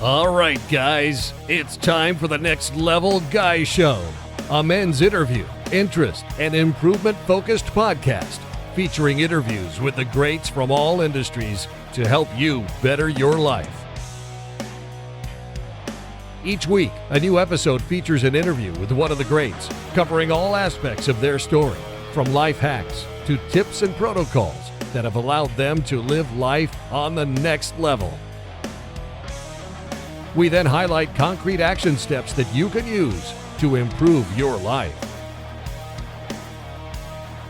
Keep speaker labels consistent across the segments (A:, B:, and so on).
A: All right, guys, it's time for the Next Level Guy Show, a men's interview, interest, and improvement-focused podcast featuring interviews with the greats from all industries to help you better your life. Each week, a new episode features an interview with one of the greats, covering all aspects of their story, from life hacks to tips and protocols that have allowed them to live life on the next level. We then highlight concrete action steps that you can use to improve your life.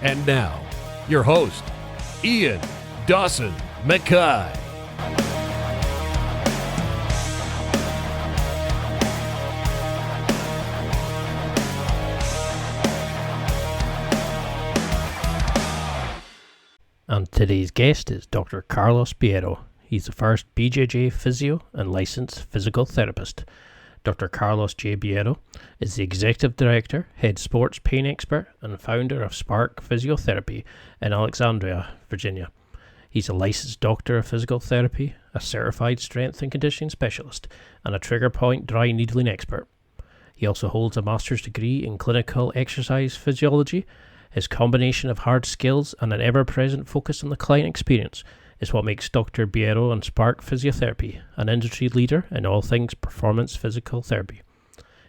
A: And now, your host, Ian Dawson McKay.
B: And today's guest is Dr. Carlos Berio. He's the first BJJ Physio and licensed physical therapist. Dr. Carlos J. Berio is the Executive Director, Head Sports Pain Expert, and founder of Spark Physiotherapy in Alexandria, Virginia. He's a licensed doctor of physical therapy, a certified strength and conditioning specialist, and a trigger point dry needling expert. He also holds a master's degree in clinical exercise physiology. His combination of hard skills and an ever-present focus on the client experience is what makes Dr. Berio and Spark Physiotherapy an industry leader in all things performance physical therapy.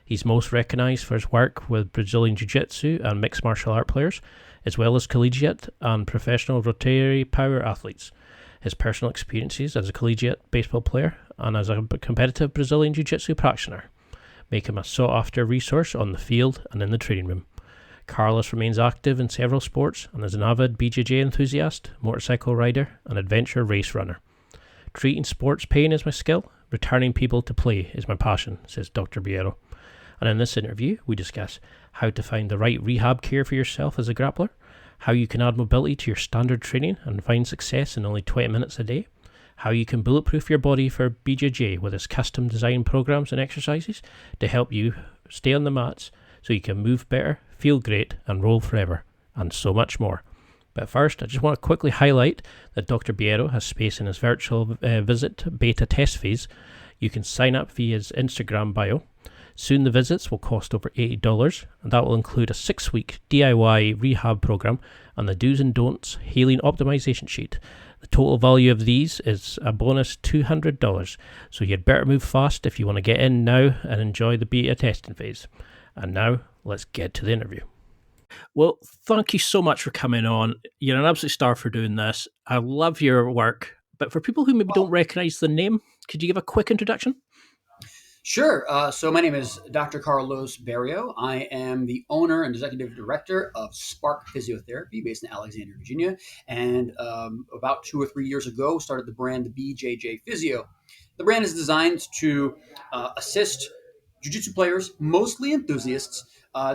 B: He's most recognised for his work with Brazilian Jiu-Jitsu and mixed martial art players, as well as collegiate and professional rotary power athletes. His personal experiences as a collegiate baseball player and as a competitive Brazilian Jiu-Jitsu practitioner make him a sought-after resource on the field and in the training room. Carlos remains active in several sports and is an avid BJJ enthusiast, motorcycle rider, and adventure race runner. Treating sports pain is my skill, returning people to play is my passion, says Dr. Berio. And in this interview, we discuss how to find the right rehab care for yourself as a grappler, how you can add mobility to your standard training and find success in only 20 minutes a day, how you can bulletproof your body for BJJ with his custom designed programs and exercises to help you stay on the mats so you can move better, feel great, and roll forever, and so much more. But first, I just want to quickly highlight that Dr. Berio has space in his virtual visit beta test phase. You can sign up via his Instagram bio. Soon the visits will cost over $80, and that will include a 6-week DIY rehab program and the do's and don'ts healing optimization sheet. The total value of these is a bonus $200, so you'd better move fast if you want to get in now and enjoy the beta testing phase. And now, let's get to the interview. Well, thank you so much for coming on. You're an absolute star for doing this. I love your work. But for people who maybe don't recognize the name, could you give a quick introduction?
C: Sure. So my name is Dr. Carlos Berio. I am the owner and executive director of Spark Physiotherapy based in Alexandria, Virginia. And about 2 or 3 years ago, started the brand BJJ Physio. The brand is designed to assist Jiu-Jitsu players, mostly enthusiasts,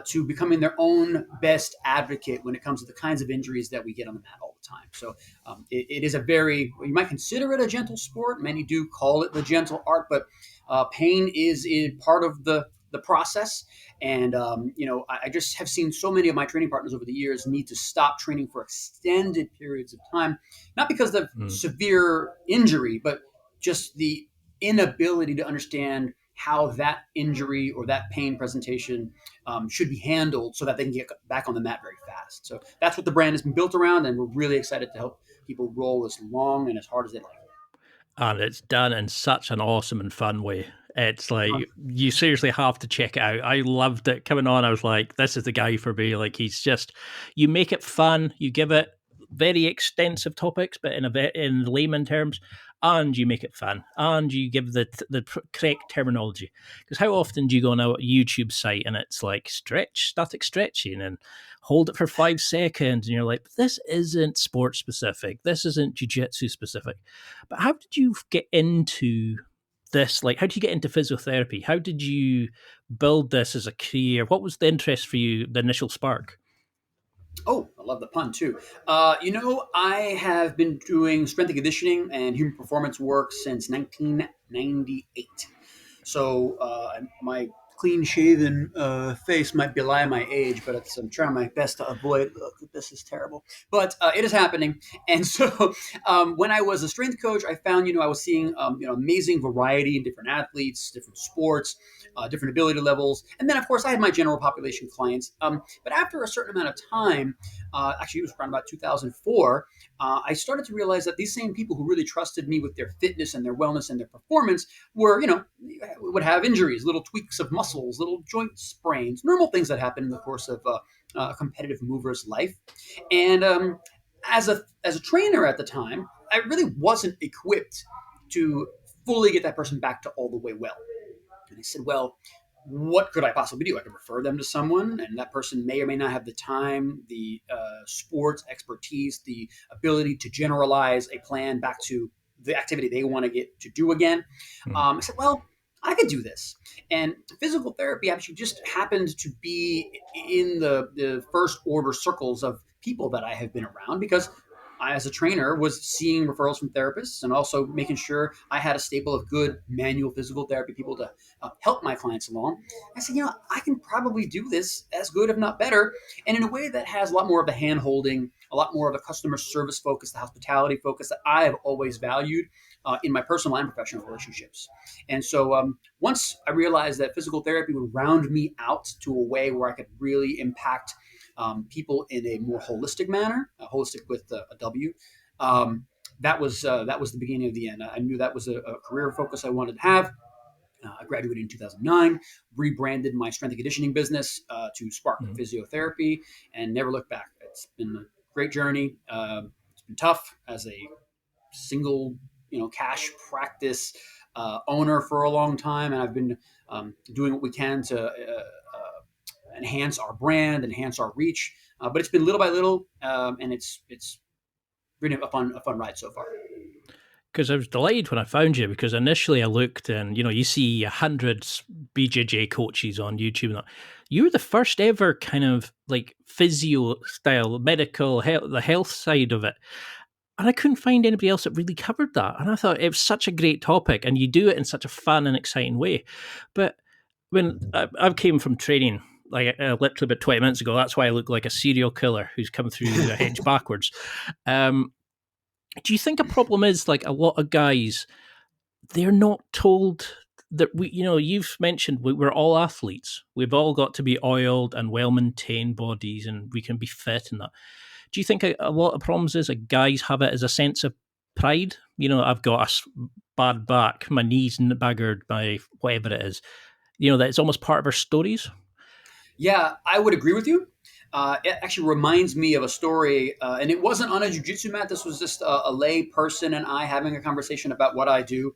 C: to becoming their own best advocate when it comes to the kinds of injuries that we get on the mat all the time. So it is a very, you might consider it a gentle sport. Many do call it the gentle art, but pain is part of the process. And, I just have seen so many of my training partners over the years need to stop training for extended periods of time, not because of severe injury, but just the inability to understand how that injury or that pain presentation should be handled so that they can get back on the mat very fast. So that's what the brand has been built around, and we're really excited to help people roll as long and as hard as they like.
B: And it's done in such an awesome and fun way. It's like, you seriously have to check it out. I loved it coming on. I was like, this is the guy for me. Like, he's just, you make it fun. You give it very extensive topics, but in layman terms, and you make it fun, and you give the correct terminology. Because how often do you go on a YouTube site and it's like static stretching and hold it for 5 seconds, and you're like, this isn't sports specific, this isn't jiu-jitsu specific. But how did you get into this? Like, how did you get into physiotherapy? How did you build this as a career? What was the interest for you, the initial spark?
C: Oh, I love the pun too. I have been doing strength and conditioning and human performance work since 1998. So my clean-shaven face might belie my age, but I'm trying my best to avoid. This is terrible, but it is happening. And so, when I was a strength coach, I found I was seeing amazing variety in different athletes, different sports, different ability levels, and then of course I had my general population clients. But after a certain amount of time, actually it was around about 2004, I started to realize that these same people who really trusted me with their fitness and their wellness and their performance were, would have injuries, little tweaks of muscles, little joint sprains, normal things that happen in the course of a competitive mover's life. And as a trainer at the time, I really wasn't equipped to fully get that person back to all the way well. And I said, well, what could I possibly do? I could refer them to someone, and that person may or may not have the time, the sports expertise, the ability to generalize a plan back to the activity they want to get to do again. I said, well, I could do this. And physical therapy actually just happened to be in the first order circles of people that I have been around, because I, as a trainer, was seeing referrals from therapists and also making sure I had a staple of good manual physical therapy people to help my clients along. I said, I can probably do this as good, if not better, and in a way that has a lot more of the hand holding, a lot more of the customer service focus, the hospitality focus that I have always valued in my personal and professional relationships. And so once I realized that physical therapy would round me out to a way where I could really impact people in a more holistic manner, holistic with a W. That was the beginning of the end. I knew that was a career focus I wanted to have. I graduated in 2009, rebranded my strength and conditioning business to Spark Physiotherapy, and never looked back. It's been a great journey. It's been tough as a single, cash practice owner for a long time, and I've been doing what we can to enhance our brand, enhance our reach. But it's been little by little, and it's been a fun ride so far.
B: Because I was delighted when I found you, because initially I looked and, you see hundreds BJJ coaches on YouTube. And you were the first ever kind of like physio style, medical, the health side of it. And I couldn't find anybody else that really covered that. And I thought it was such a great topic, and you do it in such a fun and exciting way. But when I came from training, like literally about 20 minutes ago, that's why I look like a serial killer who's come through the hedge backwards. Do you think a problem is like a lot of guys, they're not told that you've mentioned we're all athletes. We've all got to be oiled and well-maintained bodies, and we can be fit and that. Do you think a lot of problems is that guys have it as a sense of pride? I've got a bad back, my knees baggered by whatever it is. That it's almost part of our stories.
C: Yeah, I would agree with you. It actually reminds me of a story, and it wasn't on a jiu-jitsu mat. This was just a lay person and I having a conversation about what I do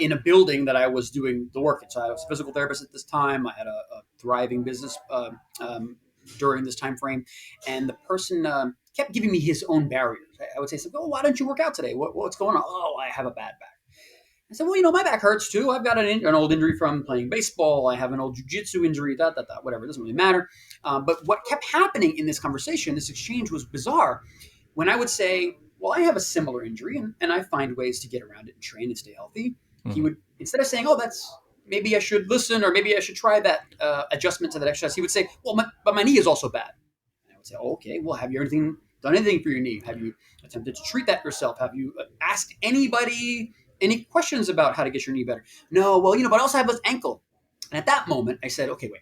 C: in a building that I was doing the work in. So I was a physical therapist at this time. I had a thriving business during this time frame, and the person kept giving me his own barriers. I would say, "Oh, why don't you work out today? What's going on?" "Oh, I have a bad back." I said, well, my back hurts too. I've got an old injury from playing baseball. I have an old jiu-jitsu injury, whatever. It doesn't really matter. But what kept happening in this conversation, this exchange, was bizarre. When I would say, well, I have a similar injury and I find ways to get around it and train and stay healthy, he would, instead of saying, oh, maybe I should listen, or maybe I should try that adjustment to that exercise, he would say, well, but my knee is also bad. And I would say, oh, okay, well, have you done anything for your knee? Have you attempted to treat that yourself? Have you asked anybody any questions about how to get your knee better? No, well, but I also have this ankle. And at that moment, I said, okay, wait.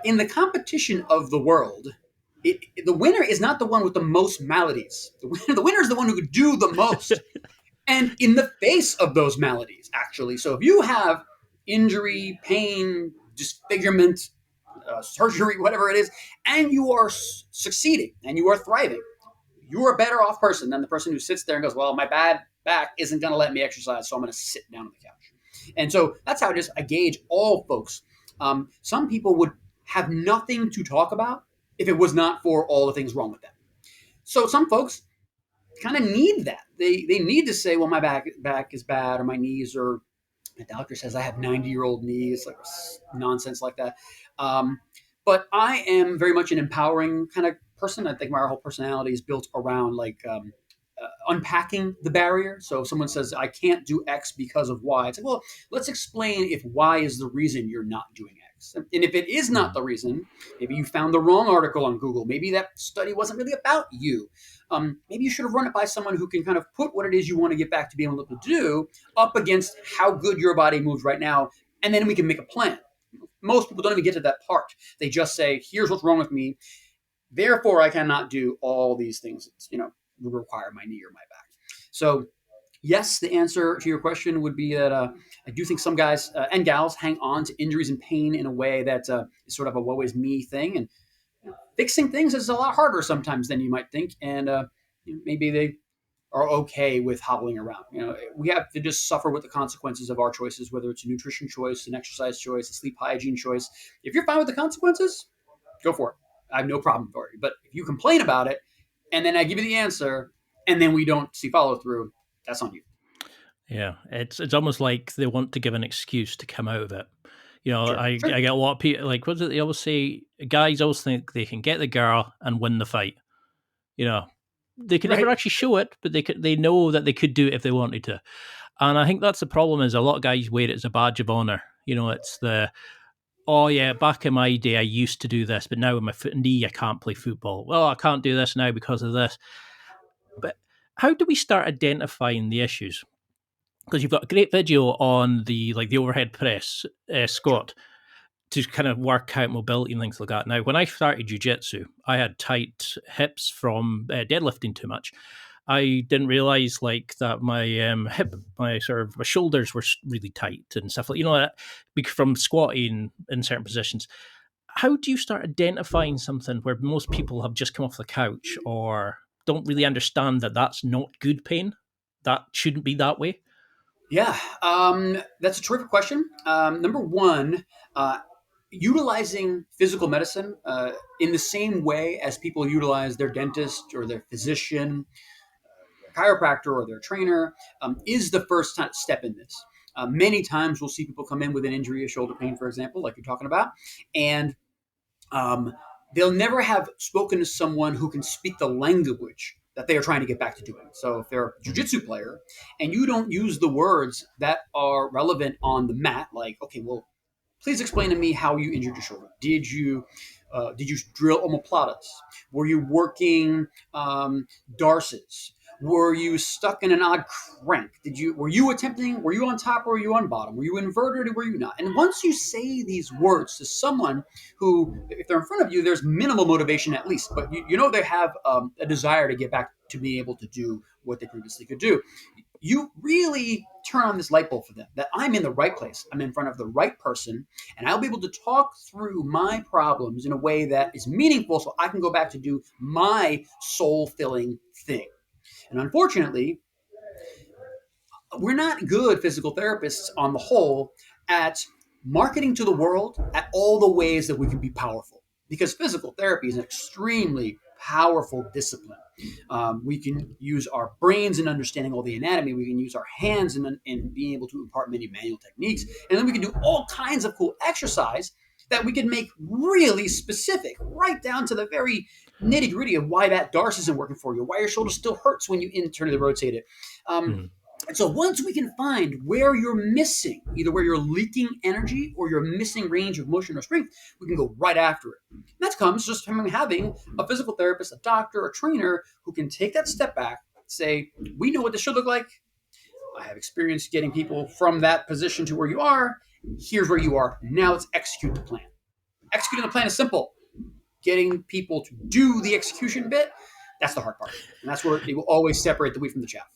C: In the competition of the world, the winner is not the one with the most maladies. The winner is the one who could do the most. And in the face of those maladies, actually. So if you have injury, pain, disfigurement, surgery, whatever it is, and you are succeeding and you are thriving, you are a better off person than the person who sits there and goes, well, my bad back isn't going to let me exercise, so I'm going to sit down on the couch. And so that's how I gauge all folks. Some people would have nothing to talk about if it was not for all the things wrong with them. So some folks kind of need that. They need to say, well, my back is bad, or my knees, or my doctor says I have 90-year-old knees, like nonsense like that. But I am very much an empowering kind of person. I think my whole personality is built around unpacking the barrier. So if someone says, I can't do X because of Y, it's like, well, let's explain if Y is the reason you're not doing X. And if it is not the reason, maybe you found the wrong article on Google. Maybe that study wasn't really about you. Maybe you should have run it by someone who can kind of put what it is you want to get back to being able to do up against how good your body moves right now. And then we can make a plan. Most people don't even get to that part. They just say, here's what's wrong with me. Therefore, I cannot do all these things, would require my knee or my back. So yes, the answer to your question would be that I do think some guys and gals hang on to injuries and pain in a way that is sort of a woe is me thing. And fixing things is a lot harder sometimes than you might think. And maybe they are okay with hobbling around. We have to just suffer with the consequences of our choices, whether it's a nutrition choice, an exercise choice, a sleep hygiene choice. If you're fine with the consequences, go for it. I have no problem for you. But if you complain about it, and then I give you the answer, and then we don't see follow through, that's on you.
B: Yeah, it's almost like they want to give an excuse to come out of it.
C: Sure.
B: I get a lot of people, like, what is it they always say? Guys always think they can get the girl and win the fight. They can never actually show it, but they know that they could do it if they wanted to. And I think that's the problem, is a lot of guys wear it as a badge of honor. It's oh yeah, back in my day I used to do this, but now with my foot and knee I can't play football. Well, I can't do this now because of this. But how do we start identifying the issues? Because you've got a great video on the overhead press squat to kind of work out mobility and things like that. Now, when I started jiu-jitsu, I had tight hips from deadlifting too much. I didn't realize that my hip, my shoulders were really tight and stuff that from squatting in certain positions. How do you start identifying something where most people have just come off the couch or don't really understand that that's not good pain? That shouldn't be that way?
C: Yeah, that's a terrific question. Number one, utilizing physical medicine in the same way as people utilize their dentist or their physician, their chiropractor or their trainer is the first step in this. Many times we'll see people come in with an injury, a shoulder pain, for example, like you're talking about, and they'll never have spoken to someone who can speak the language that they are trying to get back to doing. So if they're a jiu-jitsu player and you don't use the words that are relevant on the mat, like, okay, well, please explain to me how you injured your shoulder. Did you drill omoplatas? Were you working darces? Were you stuck in an odd crank? Were you on top or were you on bottom? Were you inverted or were you not? And once you say these words to someone who, if they're in front of you, there's minimal motivation at least, but they have a desire to get back to being able to do what they previously could do. You really turn on this light bulb for them that I'm in the right place. I'm in front of the right person, and I'll be able to talk through my problems in a way that is meaningful so I can go back to do my soul-filling thing. And unfortunately, we're not good physical therapists on the whole at marketing to the world at all the ways that we can be powerful, because physical therapy is an extremely powerful discipline. We can use our brains in understanding all the anatomy. We can use our hands in being able to impart many manual techniques. And then we can do all kinds of cool exercise that we can make really specific, right down to the very nitty gritty of why that darce isn't working for you, why your shoulder still hurts when you internally rotate it. And so once we can find where you're missing, either where you're leaking energy or you're missing range of motion or strength, we can go right after it. And that comes just from having a physical therapist, a doctor, a trainer who can take that step back, say, we know what this should look like. I have experience getting people from that position to where you are. Here's where you are. Now let's execute the plan. Executing the plan is simple. Getting people to do the execution bit, that's the hard part. And that's where they will always separate the wheat from the chaff.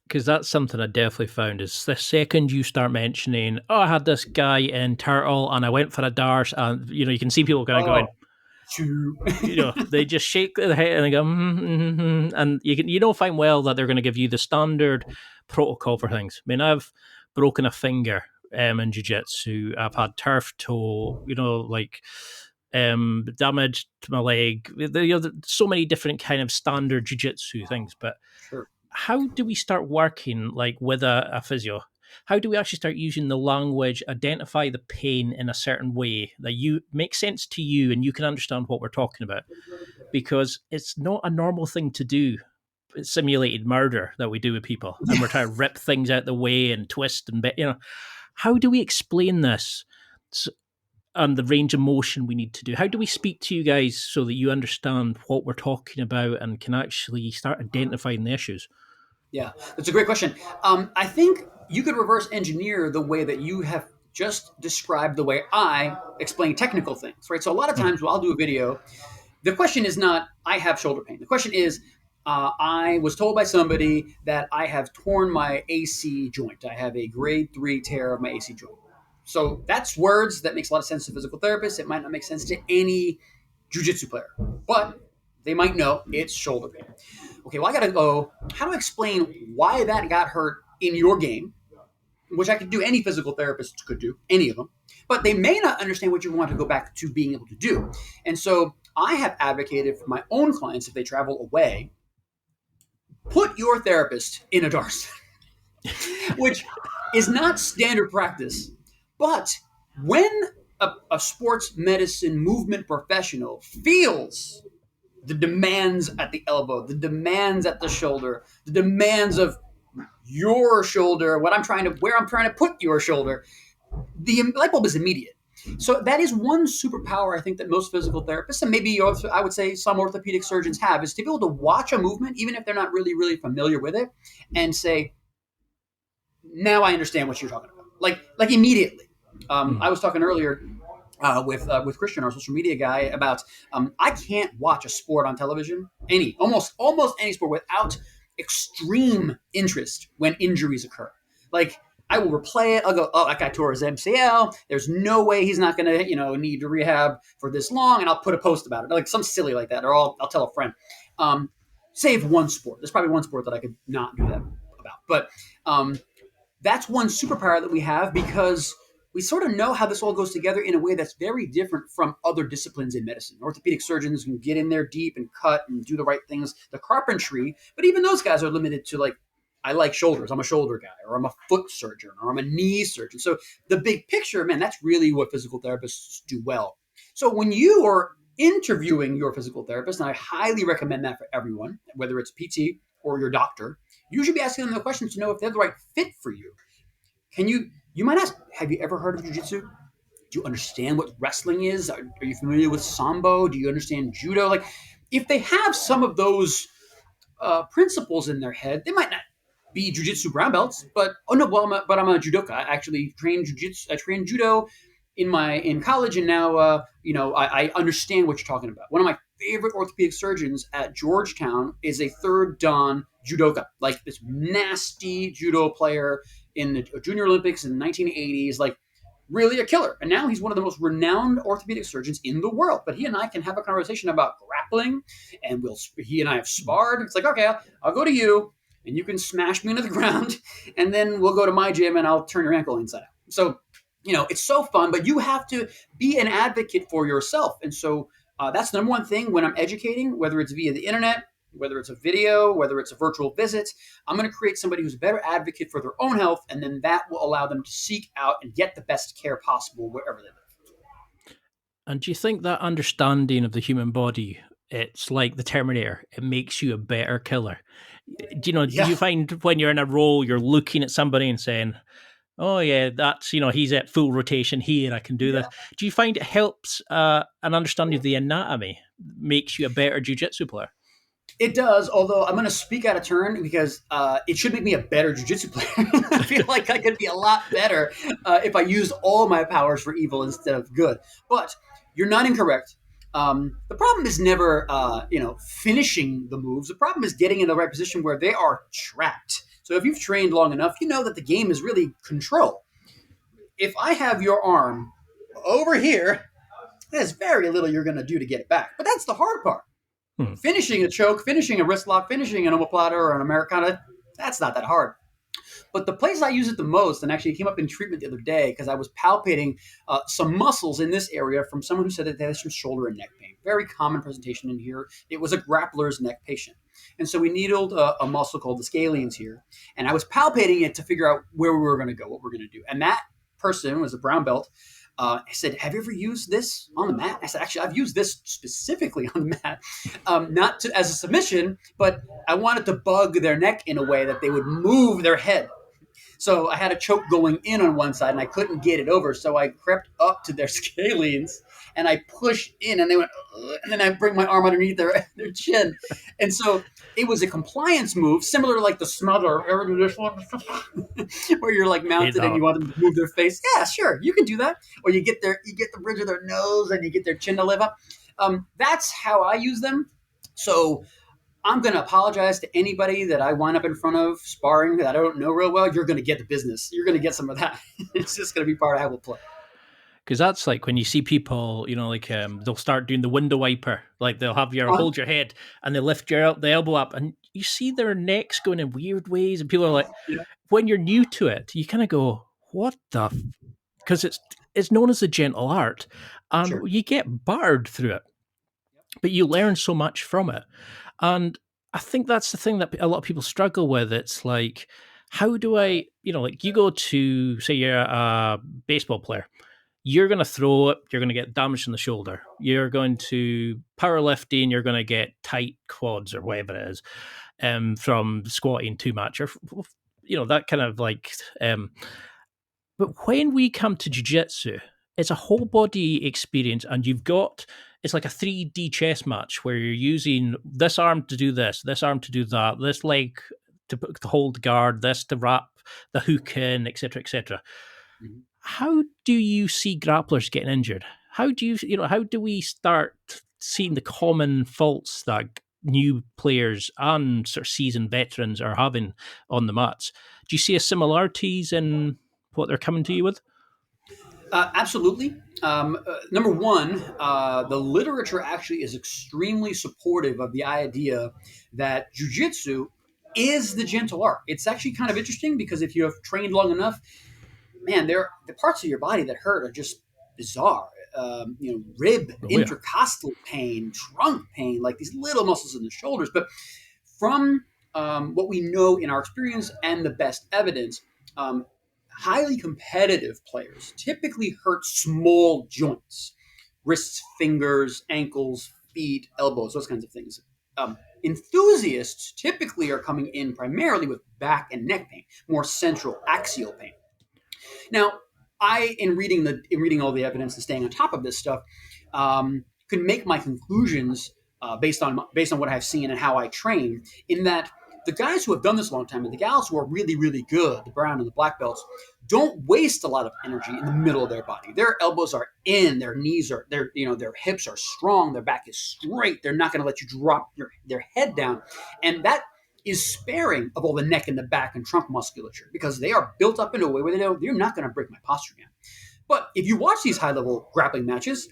B: Because that's something I definitely found is the second you start mentioning, oh, I had this guy in Turtle and I went for a darce, and you can see people kind of going, they just shake their head and they go, and you don't find well that they're going to give you the standard protocol for things. I mean, I've broken a finger in jiu-jitsu. I've had turf toe, damage to my leg. There's so many different kind of standard jiu-jitsu things, but.
C: Sure.
B: How do we start working with a physio? How do we actually start using the language, identify the pain in a certain way that makes sense to you and you can understand what we're talking about? Because it's not a normal thing to do. simulated murder that we do with people, and we're trying to rip things out the way and twist and how do we explain this and the range of motion we need to do? How do we speak to you guys so that you understand what we're talking about and can actually start identifying the issues?
C: Yeah, that's a great question. I think you could reverse engineer the way that you have just described the way I explain technical things, right? So a lot of times when I'll do a video, the question is not, I have shoulder pain. The question is, I was told by somebody that I have torn my AC joint. I have a grade 3 tear of my AC joint. So that's words that makes a lot of sense to physical therapists. It might not make sense to any jiu-jitsu player, but they might know it's shoulder pain. Okay, well, I got to go, how do I explain why that got hurt in your game, which I could do, any physical therapist could do, any of them, but they may not understand what you want to go back to being able to do. And so I have advocated for my own clients, if they travel away, put your therapist in a DARS, which is not standard practice. But when a sports medicine movement professional feels the demands at the elbow, the demands at the shoulder, the demands of your shoulder, where I'm trying to put your shoulder, the light bulb is immediate. So that is one superpower I think that most physical therapists, and maybe also, I would say some orthopedic surgeons have, is to be able to watch a movement, even if they're not really, really familiar with it, and say, now I understand what you're talking about. Like immediately. I was talking earlier with Christian, our social media guy, about I can't watch a sport on television, almost any sport, without extreme interest when injuries occur. Like, I will replay it. I'll go, oh, that guy tore his MCL. There's no way he's not going to, need to rehab for this long. And I'll put a post about it, like some silly like that, or I'll tell a friend. Save one sport. There's probably one sport that I could not do that about. But that's one superpower that we have, because we sort of know how this all goes together in a way that's very different from other disciplines in medicine. Orthopedic surgeons can get in there deep and cut and do the right things. The carpentry, but even those guys are limited to, like, I like shoulders. I'm a shoulder guy, or I'm a foot surgeon, or I'm a knee surgeon. So the big picture, man, that's really what physical therapists do well. So when you are interviewing your physical therapist, and I highly recommend that for everyone, whether it's PT or your doctor, you should be asking them the questions to know if they're the right fit for you. You might ask, have you ever heard of jiu-jitsu? Do you understand what wrestling is? Are you familiar with Sambo? Do you understand judo? Like, if they have some of those principles in their head, they might not be jiu-jitsu brown belts, but I'm a judoka. I actually trained jiu-jitsu. I trained judo in college, and now I understand what you're talking about. One of my favorite orthopedic surgeons at Georgetown is a third dan judoka, like this nasty judo player in the Junior Olympics in the 1980s, like really a killer. And now he's one of the most renowned orthopedic surgeons in the world. But he and I can have a conversation about grappling, and he and I have sparred. It's like, okay, I'll go to you, and you can smash me into the ground, and then we'll go to my gym, and I'll turn your ankle inside out. So, it's so fun, but you have to be an advocate for yourself. And so that's the number one thing when I'm educating, whether it's via the internet, whether it's a video, whether it's a virtual visit. I'm going to create somebody who's a better advocate for their own health, and then that will allow them to seek out and get the best care possible wherever they live.
B: And do you think that understanding of the human body, it's like the Terminator, it makes you a better killer? Do you find when you're in a role, you're looking at somebody and saying, oh yeah, that's, he's at full rotation here, I can do that. Do you find it helps an understanding of the anatomy, makes you a better jiu-jitsu player?
C: It does, although I'm going to speak out of turn, because it should make me a better jiu-jitsu player. I feel like I could be a lot better if I used all my powers for evil instead of good. But you're not incorrect. The problem is never, finishing the moves. The problem is getting in the right position where they are trapped. So if you've trained long enough, you know that the game is really control. If I have your arm over here, there's very little you're going to do to get it back. But that's the hard part. Finishing a choke, finishing a wrist lock, finishing an omoplata or an Americana, that's not that hard. But the place I use it the most, and actually it came up in treatment the other day because I was palpating some muscles in this area from someone who said that they had some shoulder and neck pain. Very common presentation in here. It was a grappler's neck patient. And so we needled a muscle called the scalenes here. And I was palpating it to figure out where we were going to go, what we're going to do. And that person was a brown belt. I said, have you ever used this on the mat? I said, actually, I've used this specifically on the mat, not as a submission, but I wanted to bug their neck in a way that they would move their head. So I had a choke going in on one side and I couldn't get it over. So I crept up to their scalenes and I pushed in and they went, ugh, and then I bring my arm underneath their chin. And so it was a compliance move, similar to like the smother, ever do this one? Where you're like mounted and you want them to move their face. Yeah, sure, you can do that. Or you get the bridge of their nose and you get their chin to live up. That's how I use them. So I'm going to apologize to anybody that I wind up in front of sparring that I don't know real well. You're going to get the business. You're going to get some of that. It's just going to be part of how we'll play.
B: Because that's like when you see people, like they'll start doing the window wiper. Like they'll have hold your head and they lift the elbow up and you see their necks going in weird ways. And people are like, when you're new to it, you kind of go, what the? Because it's known as the gentle art. And
C: Sure.
B: you get barred through it. But you learn so much from it. And I think that's the thing that a lot of people struggle with. It's like, how do I, like you go to, say you're a baseball player, you're going to throw it, you're going to get damage in the shoulder. You're going to powerlifting, you're going to get tight quads or whatever it is from squatting too much or, that kind of like. But when we come to jiu-jitsu, it's a whole body experience and it's like a 3D chess match where you're using this arm to do this arm to do that, this leg to hold guard, this to wrap the hook in, etc., etc. Mm-hmm. How do you see grapplers getting injured? How do we start seeing the common faults that new players and sort of seasoned veterans are having on the mats? Do you see similarities in what they're coming to you with?
C: Absolutely. Number one, the literature actually is extremely supportive of the idea that jiu-jitsu is the gentle art. It's actually kind of interesting because if you have trained long enough, man, the parts of your body that hurt are just bizarre. Rib, intercostal pain, trunk pain, like these little muscles in the shoulders. But from what we know in our experience and the best evidence, highly competitive players typically hurt small joints, wrists, fingers, ankles, feet, elbows, those kinds of things. Enthusiasts typically are coming in primarily with back and neck pain, more central axial pain. Now, in reading all the evidence and staying on top of this stuff, could make my conclusions based on what I've seen and how I train, in that the guys who have done this a long time and the gals who are really, really good, the brown and the black belts, don't waste a lot of energy in the middle of their body. Their elbows are in, their knees are, their hips are strong, their back is straight. They're not going to let you drop their head down. And that is sparing of all the neck and the back and trunk musculature because they are built up in a way where they're not going to break my posture down. But if you watch these high-level grappling matches,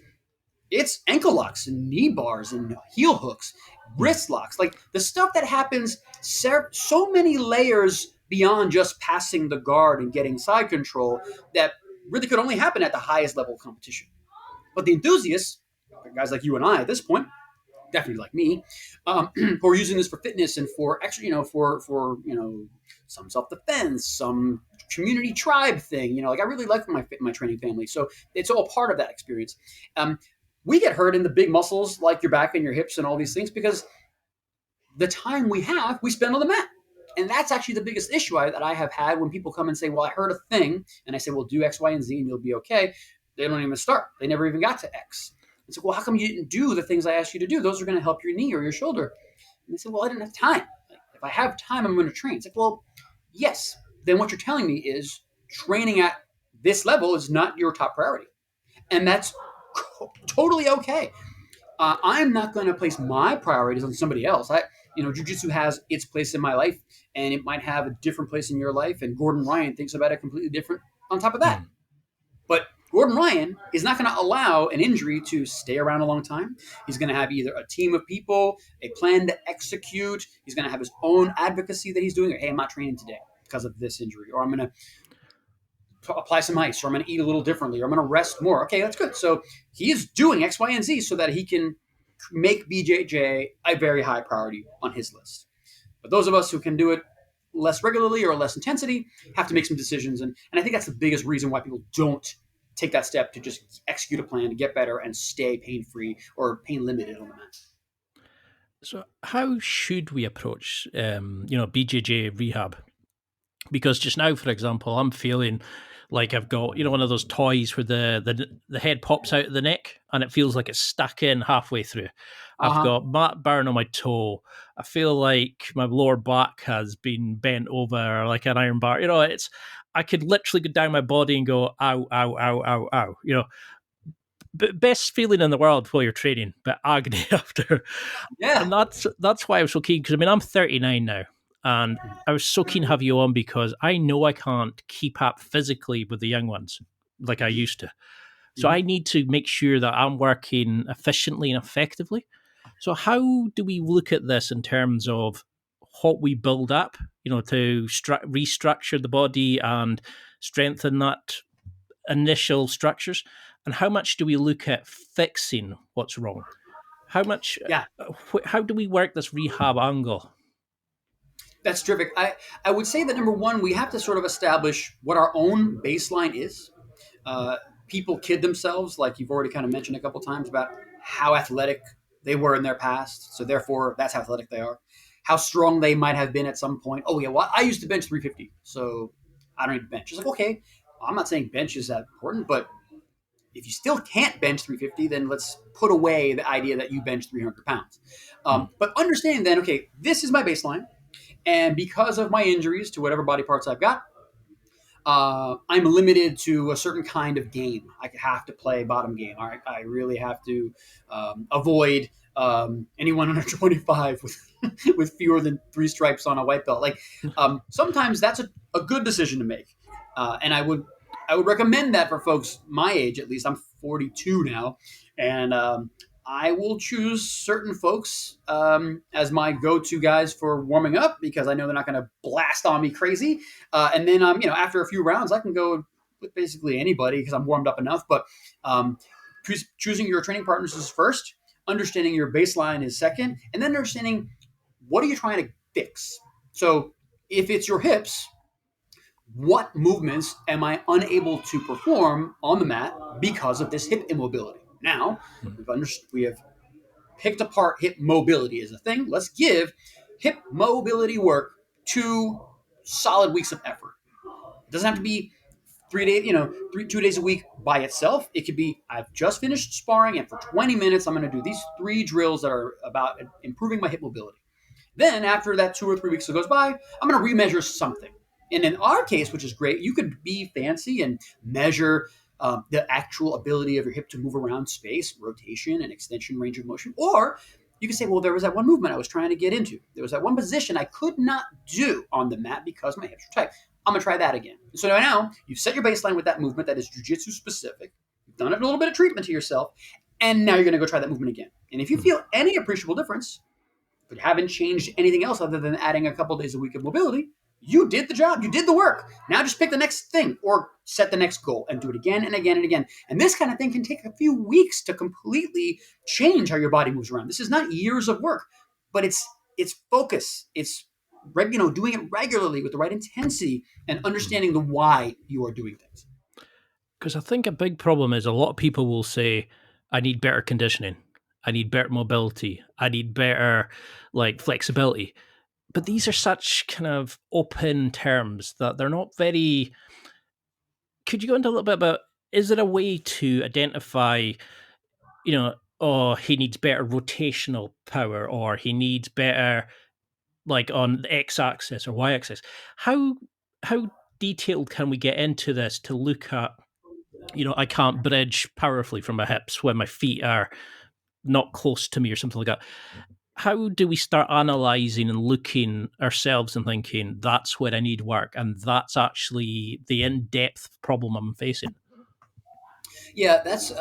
C: it's ankle locks and knee bars and heel hooks, wrist locks, like the stuff that happens so many layers beyond just passing the guard and getting side control that really could only happen at the highest level of competition. But the enthusiasts, guys like you and I at this point, definitely like me, who are using this for fitness and for extra, for some self-defense, some community tribe thing, like I really like my training family. So it's all part of that experience. We get hurt in the big muscles like your back and your hips and all these things because the time we spend on the mat. And that's actually the biggest issue that I have had when people come and say, well, I heard a thing. And I say, well, do X, Y, and Z and you'll be okay. They don't even start. They never even got to X. It's like, well, how come you didn't do the things I asked you to do? Those are going to help your knee or your shoulder. And they say, well, I didn't have time. Like, if I have time, I'm going to train. It's like, well, yes. Then what you're telling me is training at this level is not your top priority. And that's totally okay. I'm not going to place my priorities on somebody else. Jiu-jitsu has its place in my life, and it might have a different place in your life. And Gordon Ryan thinks about it completely different on top of that. But Gordon Ryan is not going to allow an injury to stay around a long time. He's going to have either a team of people, a plan to execute. He's going to have his own advocacy that he's doing. Or, hey, I'm not training today because of this injury, or I'm going to apply some ice, or I'm going to eat a little differently, or I'm going to rest more. Okay, that's good. So he is doing X, Y, and Z so that he can make BJJ a very high priority on his list. But those of us who can do it less regularly or less intensity have to make some decisions. And I think that's the biggest reason why people don't take that step to just execute a plan to get better and stay pain-free or pain-limited on the mat.
B: So, how should we approach, BJJ rehab? Because just now, for example, I'm feeling like I've got, one of those toys where the head pops out of the neck and it feels like it's stuck in halfway through. I've got mat burn on my toe. I feel like my lower back has been bent over like an iron bar. I could literally go down my body and go, ow, ow, ow, ow, ow. Best feeling in the world while you're training, but agony after.
C: Yeah.
B: And that's why I was so keen, because I'm 39 now, and I was so keen to have you on because I know I can't keep up physically with the young ones like I used to. So I need to make sure that I'm working efficiently and effectively. So how do we look at this in terms of what we build up, to restructure the body and strengthen that initial structures? And how much do we look at fixing what's wrong? How much?
C: Yeah.
B: How do we work this rehab angle?
C: That's terrific. I would say that number one, we have to sort of establish what our own baseline is. People kid themselves, like you've already kind of mentioned a couple times, about how athletic they were in their past. So therefore, that's how athletic they are. How strong they might have been at some point. Oh yeah, well, I used to bench 350, so I don't need to bench. It's like, okay, I'm not saying bench is that important, but if you still can't bench 350, then let's put away the idea that you bench 300 pounds. But understand then, okay, this is my baseline. And because of my injuries to whatever body parts I've got, I'm limited to a certain kind of game. I have to play bottom game. All right, I really have to avoid anyone under 25 with fewer than 3 stripes on a white belt. Like sometimes that's a good decision to make, and I would recommend that for folks my age. At least I'm 42 now, and I will choose certain folks as my go-to guys for warming up because I know they're not going to blast on me crazy. And then, after a few rounds, I can go with basically anybody because I'm warmed up enough. But choosing your training partners is first, understanding your baseline is second, and then understanding what are you trying to fix. So if it's your hips, what movements am I unable to perform on the mat because of this hip immobility? Now, we have picked apart hip mobility as a thing. Let's give hip mobility work 2 solid weeks of effort. It doesn't have to be 3 days, 2 days a week by itself. It could be, I've just finished sparring and for 20 minutes, I'm going to do these 3 drills that are about improving my hip mobility. Then after that 2 or 3 weeks goes by, I'm going to remeasure something. And in our case, which is great, you could be fancy and measure the actual ability of your hip to move around space, rotation and extension, range of motion. Or you can say, well, there was that one movement I was trying to get into. There was that one position I could not do on the mat because my hips were tight. I'm going to try that again. So now you've set your baseline with that movement that is jiu-jitsu specific. You've done a little bit of treatment to yourself. And now you're going to go try that movement again. And if you feel any appreciable difference, but haven't changed anything else other than adding a couple days a week of mobility, you did the job. You did the work. Now just pick the next thing or set the next goal and do it again and again and again. And this kind of thing can take a few weeks to completely change how your body moves around. This is not years of work, but it's focus. It's doing it regularly with the right intensity and understanding the why you are doing things.
B: Because I think a big problem is a lot of people will say, I need better conditioning. I need better mobility. I need better flexibility. But these are such kind of open terms that they're not very. Could you go into a little bit about, is there a way to identify, he needs better rotational power or he needs better on the x-axis or y-axis? How detailed can we get into this to look at, I can't bridge powerfully from my hips when my feet are not close to me or something like that? How do we start analysing and looking ourselves and thinking, that's where I need work and that's actually the in-depth problem I'm facing?
C: Yeah, that's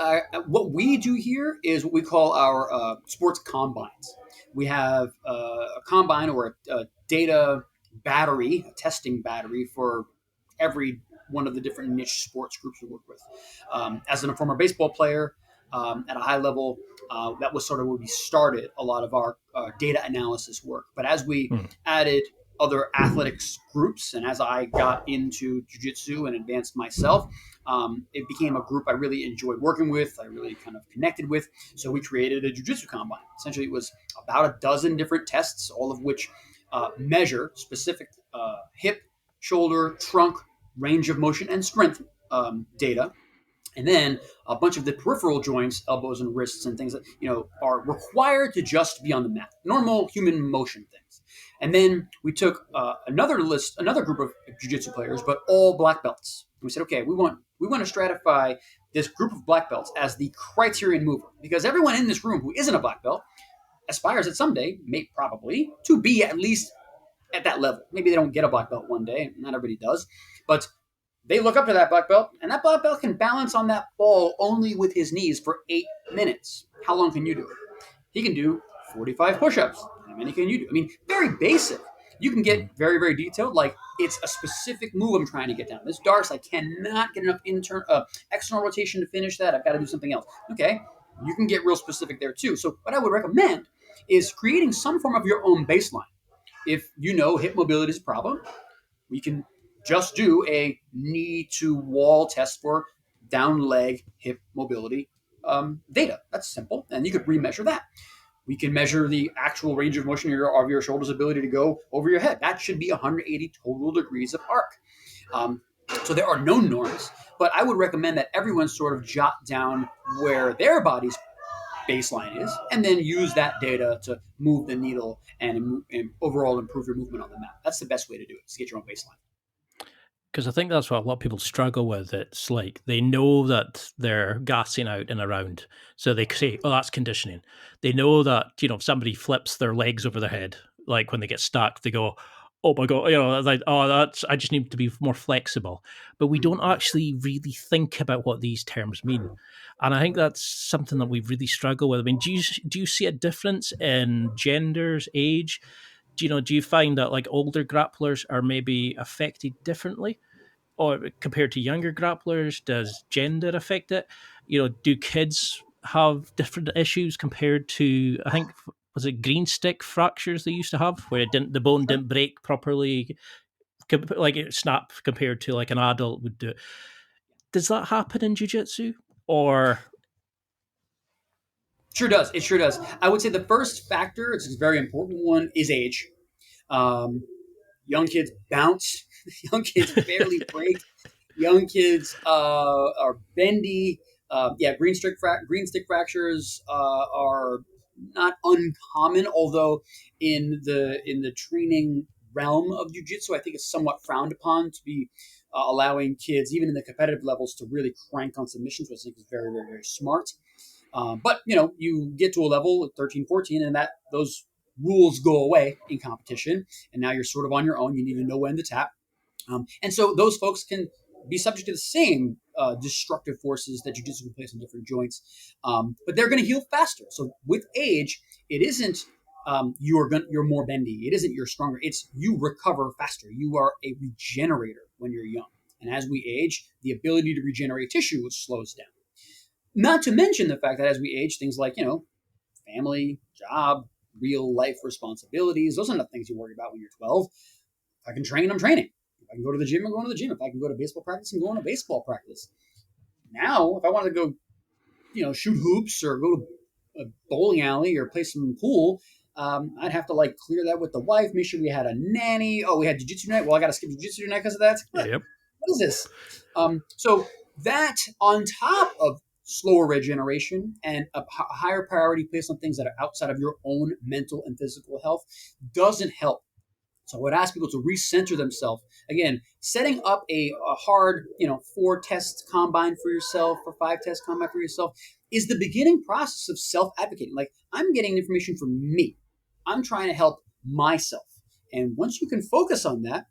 C: what we do here is what we call our sports combines. We have a combine or a data battery, a testing battery for every one of the different niche sports groups we work with. As a former baseball player at a high level, that was sort of where we started a lot of our data analysis work. But as we added other athletics groups. And as I got into jiu-jitsu and advanced myself, it became a group I really enjoyed working with. I really kind of connected with. So we created a jiu-jitsu combine. Essentially, it was about a dozen different tests, all of which measure specific hip, shoulder, trunk, range of motion, and strength data. And then a bunch of the peripheral joints, elbows and wrists and things that, are required to just be on the mat, normal human motion things. And then we took another group of jiu-jitsu players, but all black belts. And we said, okay, we want to stratify this group of black belts as the criterion mover, because everyone in this room who isn't a black belt aspires at someday, probably, to be at least at that level. Maybe they don't get a black belt one day. Not everybody does. But they look up to that black belt, and that black belt can balance on that ball only with his knees for 8 minutes. How long can you do it? He can do 45 push-ups. How many can you do? I mean, very basic. You can get very, very detailed, like it's a specific move I'm trying to get down. This darce, I cannot get enough external rotation to finish that. I've got to do something else. Okay, you can get real specific there too. So what I would recommend is creating some form of your own baseline. If you know hip mobility is a problem, we can just do a knee to wall test for down leg hip mobility data. That's simple. And you could remeasure that. We can measure the actual range of motion of your shoulder's ability to go over your head. That should be 180 total degrees of arc. So there are no norms, but I would recommend that everyone sort of jot down where their body's baseline is, and then use that data to move the needle and overall improve your movement on the mat. That's the best way to do it, is get your own baseline.
B: Because I think that's what a lot of people struggle with. It's like they know that they're gassing out in a round. So they say, oh, that's conditioning. They know that, if somebody flips their legs over their head, like when they get stuck, they go, oh my God, I just need to be more flexible. But we don't actually really think about what these terms mean. And I think that's something that we really struggle with. I mean, do you see a difference in genders, age? Do you find that like older grapplers are maybe affected differently, or compared to younger grapplers? Does gender affect it? Do kids have different issues compared to, I think, was it green stick fractures they used to have, where the bone didn't break properly, like it snapped compared to like an adult would do? Does that happen in jiu-jitsu, or?
C: Sure does. It sure does. I would say the first factor, it's a very important one, is age. Young kids bounce. Young kids barely break. Young kids are bendy. Green stick fractures are not uncommon, although in the training realm of jiu-jitsu, I think it's somewhat frowned upon to be allowing kids, even in the competitive levels, to really crank on submissions, which I think is very, very, very smart. But you get to a level at 13, 14, and those rules go away in competition, and now you're sort of on your own. You need to know when to tap, and so those folks can be subject to the same destructive forces that jiu-jitsu can place on different joints, but they're going to heal faster. So with age, it isn't you're more bendy. It isn't you're stronger. It's you recover faster. You are a regenerator when you're young, and as we age, the ability to regenerate tissue slows down. Not to mention the fact that as we age, things like, family, job, real life responsibilities, those are not things you worry about when you're 12. If I can train, I'm training. If I can go to the gym, I'm going to the gym. If I can go to baseball practice, I'm going to baseball practice. Now, if I want to go, shoot hoops or go to a bowling alley or play some pool, I'd have to clear that with the wife, make sure we had a nanny. Oh, we had jiu-jitsu tonight. Well, I got to skip jiu-jitsu tonight because of that.
B: Yep.
C: What is this? So that on top of slower regeneration and a higher priority placed on things that are outside of your own mental and physical health doesn't help. So I would ask people to recenter themselves. Again, setting up a hard, 4-test combine for yourself or 5-test combine for yourself is the beginning process of self-advocating. I'm getting information from me. I'm trying to help myself. And once you can focus on that,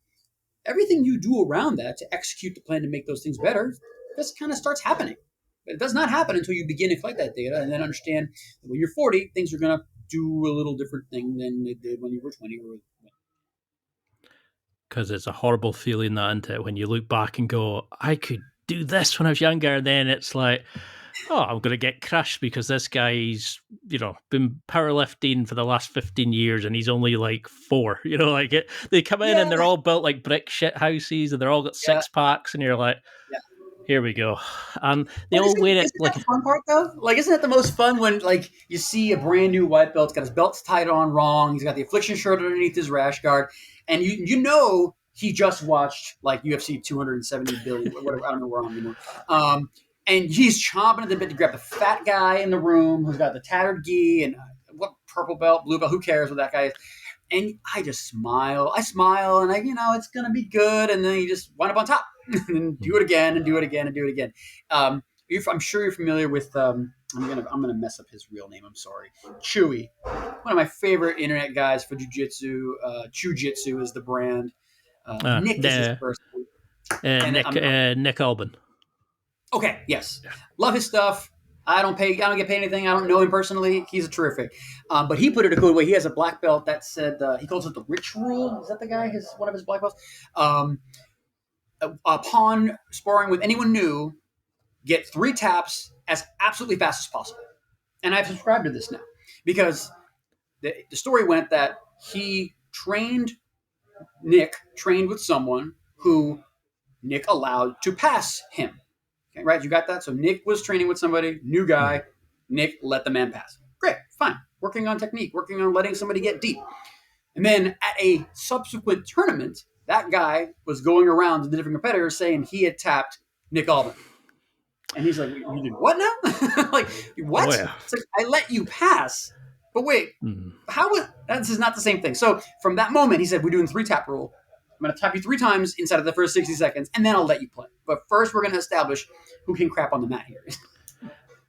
C: everything you do around that to execute the plan to make those things better just kind of starts happening. But it does not happen until you begin to collect that data and then understand that when you're 40, things are going to do a little different thing than they did when you were 20.
B: Because it's a horrible feeling, that, isn't it? When you look back and go, I could do this when I was younger, and then it's like, I'm going to get crushed because this guy's, been powerlifting for the last 15 years and he's only like 4. They come in
C: Yeah,
B: and they're all built like brick shit houses and they're all got
C: yeah,
B: 6-packs and you're like,
C: yeah.
B: here we go. And they
C: But
B: all wear it
C: isn't that
B: like,
C: the fun part though? Like, isn't that the most fun when like you see a brand new white belt, got his belts tied on wrong, he's got the affliction shirt underneath his rash guard, and he just watched like UFC 270 billion, whatever, I don't know where I'm anymore. And he's chomping at the bit to grab the fat guy in the room who's got the tattered gi and what purple belt, blue belt, who cares what that guy is? And I just smile. I smile, and it's gonna be good. And then you just wind up on top, and do it again, and do it again, and do it again. I'm sure you're familiar with. I'm gonna mess up his real name. I'm sorry, Chewy. One of my favorite internet guys for jiu-jitsu. Jiu-Jitsu is the brand. Nick is his first name.
B: Nick Albin.
C: Okay, yes, love his stuff. I don't get paid anything. I don't know him personally. He's terrific. But he put it a cool way. He has a black belt that said, he calls it the Rich Rule. Is that the guy? One of his black belts? Upon sparring with anyone new, get 3 taps as absolutely fast as possible. And I've subscribed to this now because the story went that Nick trained with someone who Nick allowed to pass him. Okay, right? You got that? So Nick was training with somebody, new guy. Nick let the man pass. Great, fine. Working on technique, working on letting somebody get deep. And then at a subsequent tournament, that guy was going around to the different competitors saying he had tapped Nick Albin. And he's like, you did what now? Like, what? Oh, yeah. It's like, I let you pass. But wait, this is not the same thing. So from that moment, he said, we're doing 3-tap rule. I'm going to tap you 3 times inside of the first 60 seconds, and then I'll let you play. But first, we're going to establish who can crap on the mat here.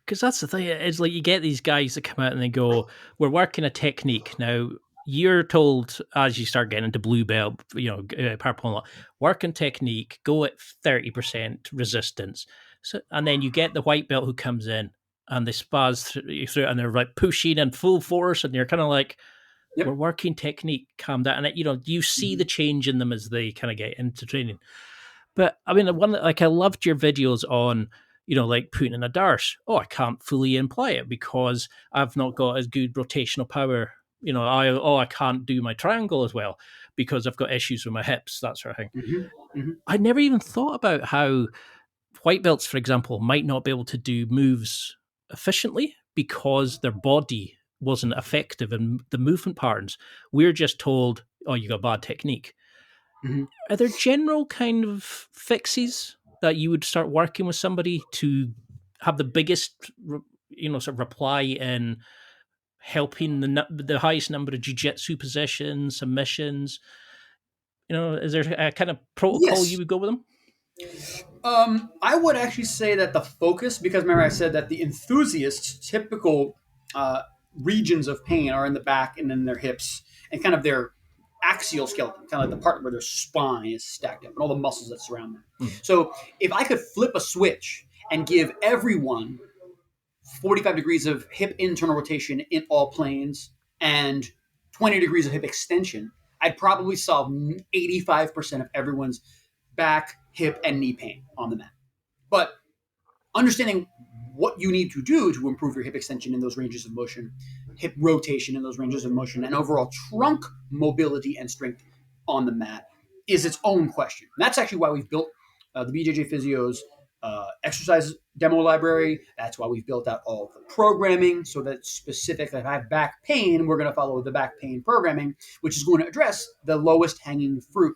B: Because that's the thing. It's like you get these guys that come out and they go, we're working a technique. Now, you're told as you start getting into blue belt, purple, working technique, go at 30% resistance. So, and then you get the white belt who comes in and they spaz through and they're like pushing in full force and you're kind of like, yep. We're working technique, calm down. And, you see the change in them as they kind of get into training. But, I mean, I loved your videos on, like putting in a dart. Oh, I can't fully imply it because I've not got as good rotational power. I can't do my triangle as well because I've got issues with my hips, that sort of thing.
C: Mm-hmm. Mm-hmm.
B: I never even thought about how white belts, for example, might not be able to do moves efficiently because their body wasn't effective in the movement patterns. We're just told, oh, you got bad technique. Mm-hmm. Are there general kind of fixes that you would start working with somebody to have the biggest, sort of reply in helping the highest number of jiu-jitsu positions, submissions? Is there a kind of protocol you would go with them?
C: I would actually say that the focus, because remember I said that the enthusiasts' typical regions of pain are in the back and in their hips and kind of their axial skeleton, kind of like the part where their spine is stacked up and all the muscles that surround them. So if I could flip a switch and give everyone 45 degrees of hip internal rotation in all planes and 20 degrees of hip extension, I'd probably solve 85% of everyone's back, hip, and knee pain on the mat. But understanding what you need to do to improve your hip extension in those ranges of motion, hip rotation in those ranges of motion, and overall trunk mobility and strength on the mat is its own question. And that's actually why we've built the BJJ Physio's exercise demo library. That's why we've built out all the programming so that specific, if I have back pain, we're going to follow the back pain programming, which is going to address the lowest hanging fruit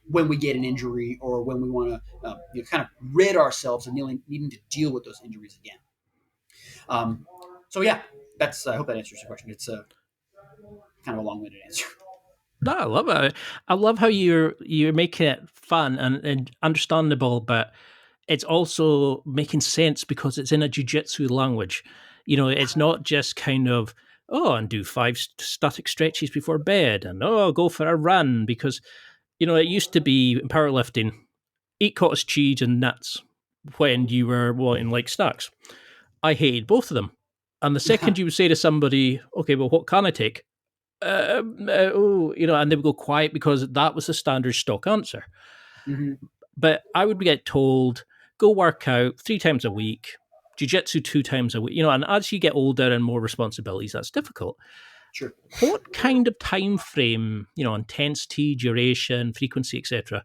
C: when we get an injury or when we want to kind of rid ourselves of needing to deal with those injuries again. So yeah, I hope that answers your question. It's kind of a long-winded answer.
B: No, I love it. I love how you're making it fun and understandable, but it's also making sense because it's in a jiu-jitsu language. It's not just kind of, and do 5 static stretches before bed and, go for a run because, it used to be in powerlifting, eat cottage cheese and nuts when you were wanting like snacks. I hated both of them. And the second you would say to somebody, okay, well, what can I take? And they would go quiet because that was the standard stock answer. Mm-hmm. But I would get told, go work out 3 times a week, jiu-jitsu 2 times a week, and as you get older and more responsibilities, that's difficult.
C: Sure.
B: What kind of time frame, intensity, duration, frequency, etc.,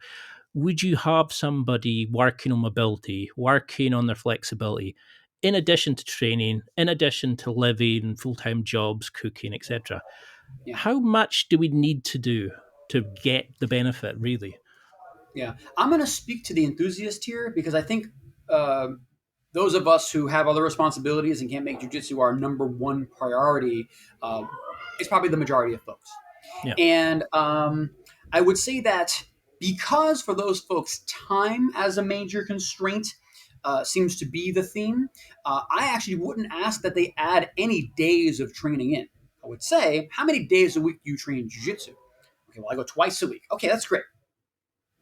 B: would you have somebody working on mobility, working on their flexibility, in addition to training, in addition to living, full-time jobs, cooking, etc.?
C: Yeah.
B: How much do we need to do to get the benefit, really?
C: Yeah. I'm going to speak to the enthusiast here because I think those of us who have other responsibilities and can't make jiu-jitsu our number one priority is probably the majority of folks.
B: Yeah.
C: And I would say that because for those folks, time as a major constraint seems to be the theme, I actually wouldn't ask that they add any days of training in. I would say, how many days a week do you train jiu-jitsu? Okay, well, I go twice a week. Okay, that's great.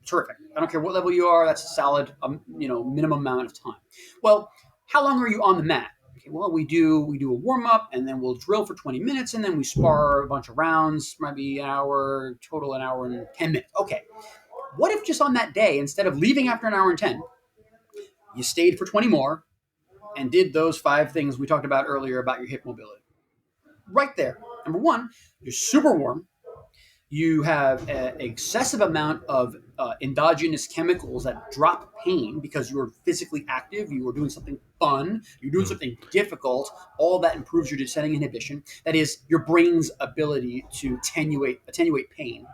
C: Terrific. I don't care what level you are. That's a solid, minimum amount of time. Well, how long are you on the mat? Okay, well, we do a warm up, and then we'll drill for 20 minutes, and then we spar a bunch of rounds, maybe an hour total, an hour and 10 minutes. Okay. What if just on that day, instead of leaving after an hour and 10, you stayed for 20 more and did those 5 things we talked about earlier about your hip mobility? Right there. Number one, you're super warm. You have an excessive amount of endogenous chemicals that drop pain because you're physically active, you are doing something fun, you're doing something difficult. All that improves your descending inhibition. That is your brain's ability to attenuate pain.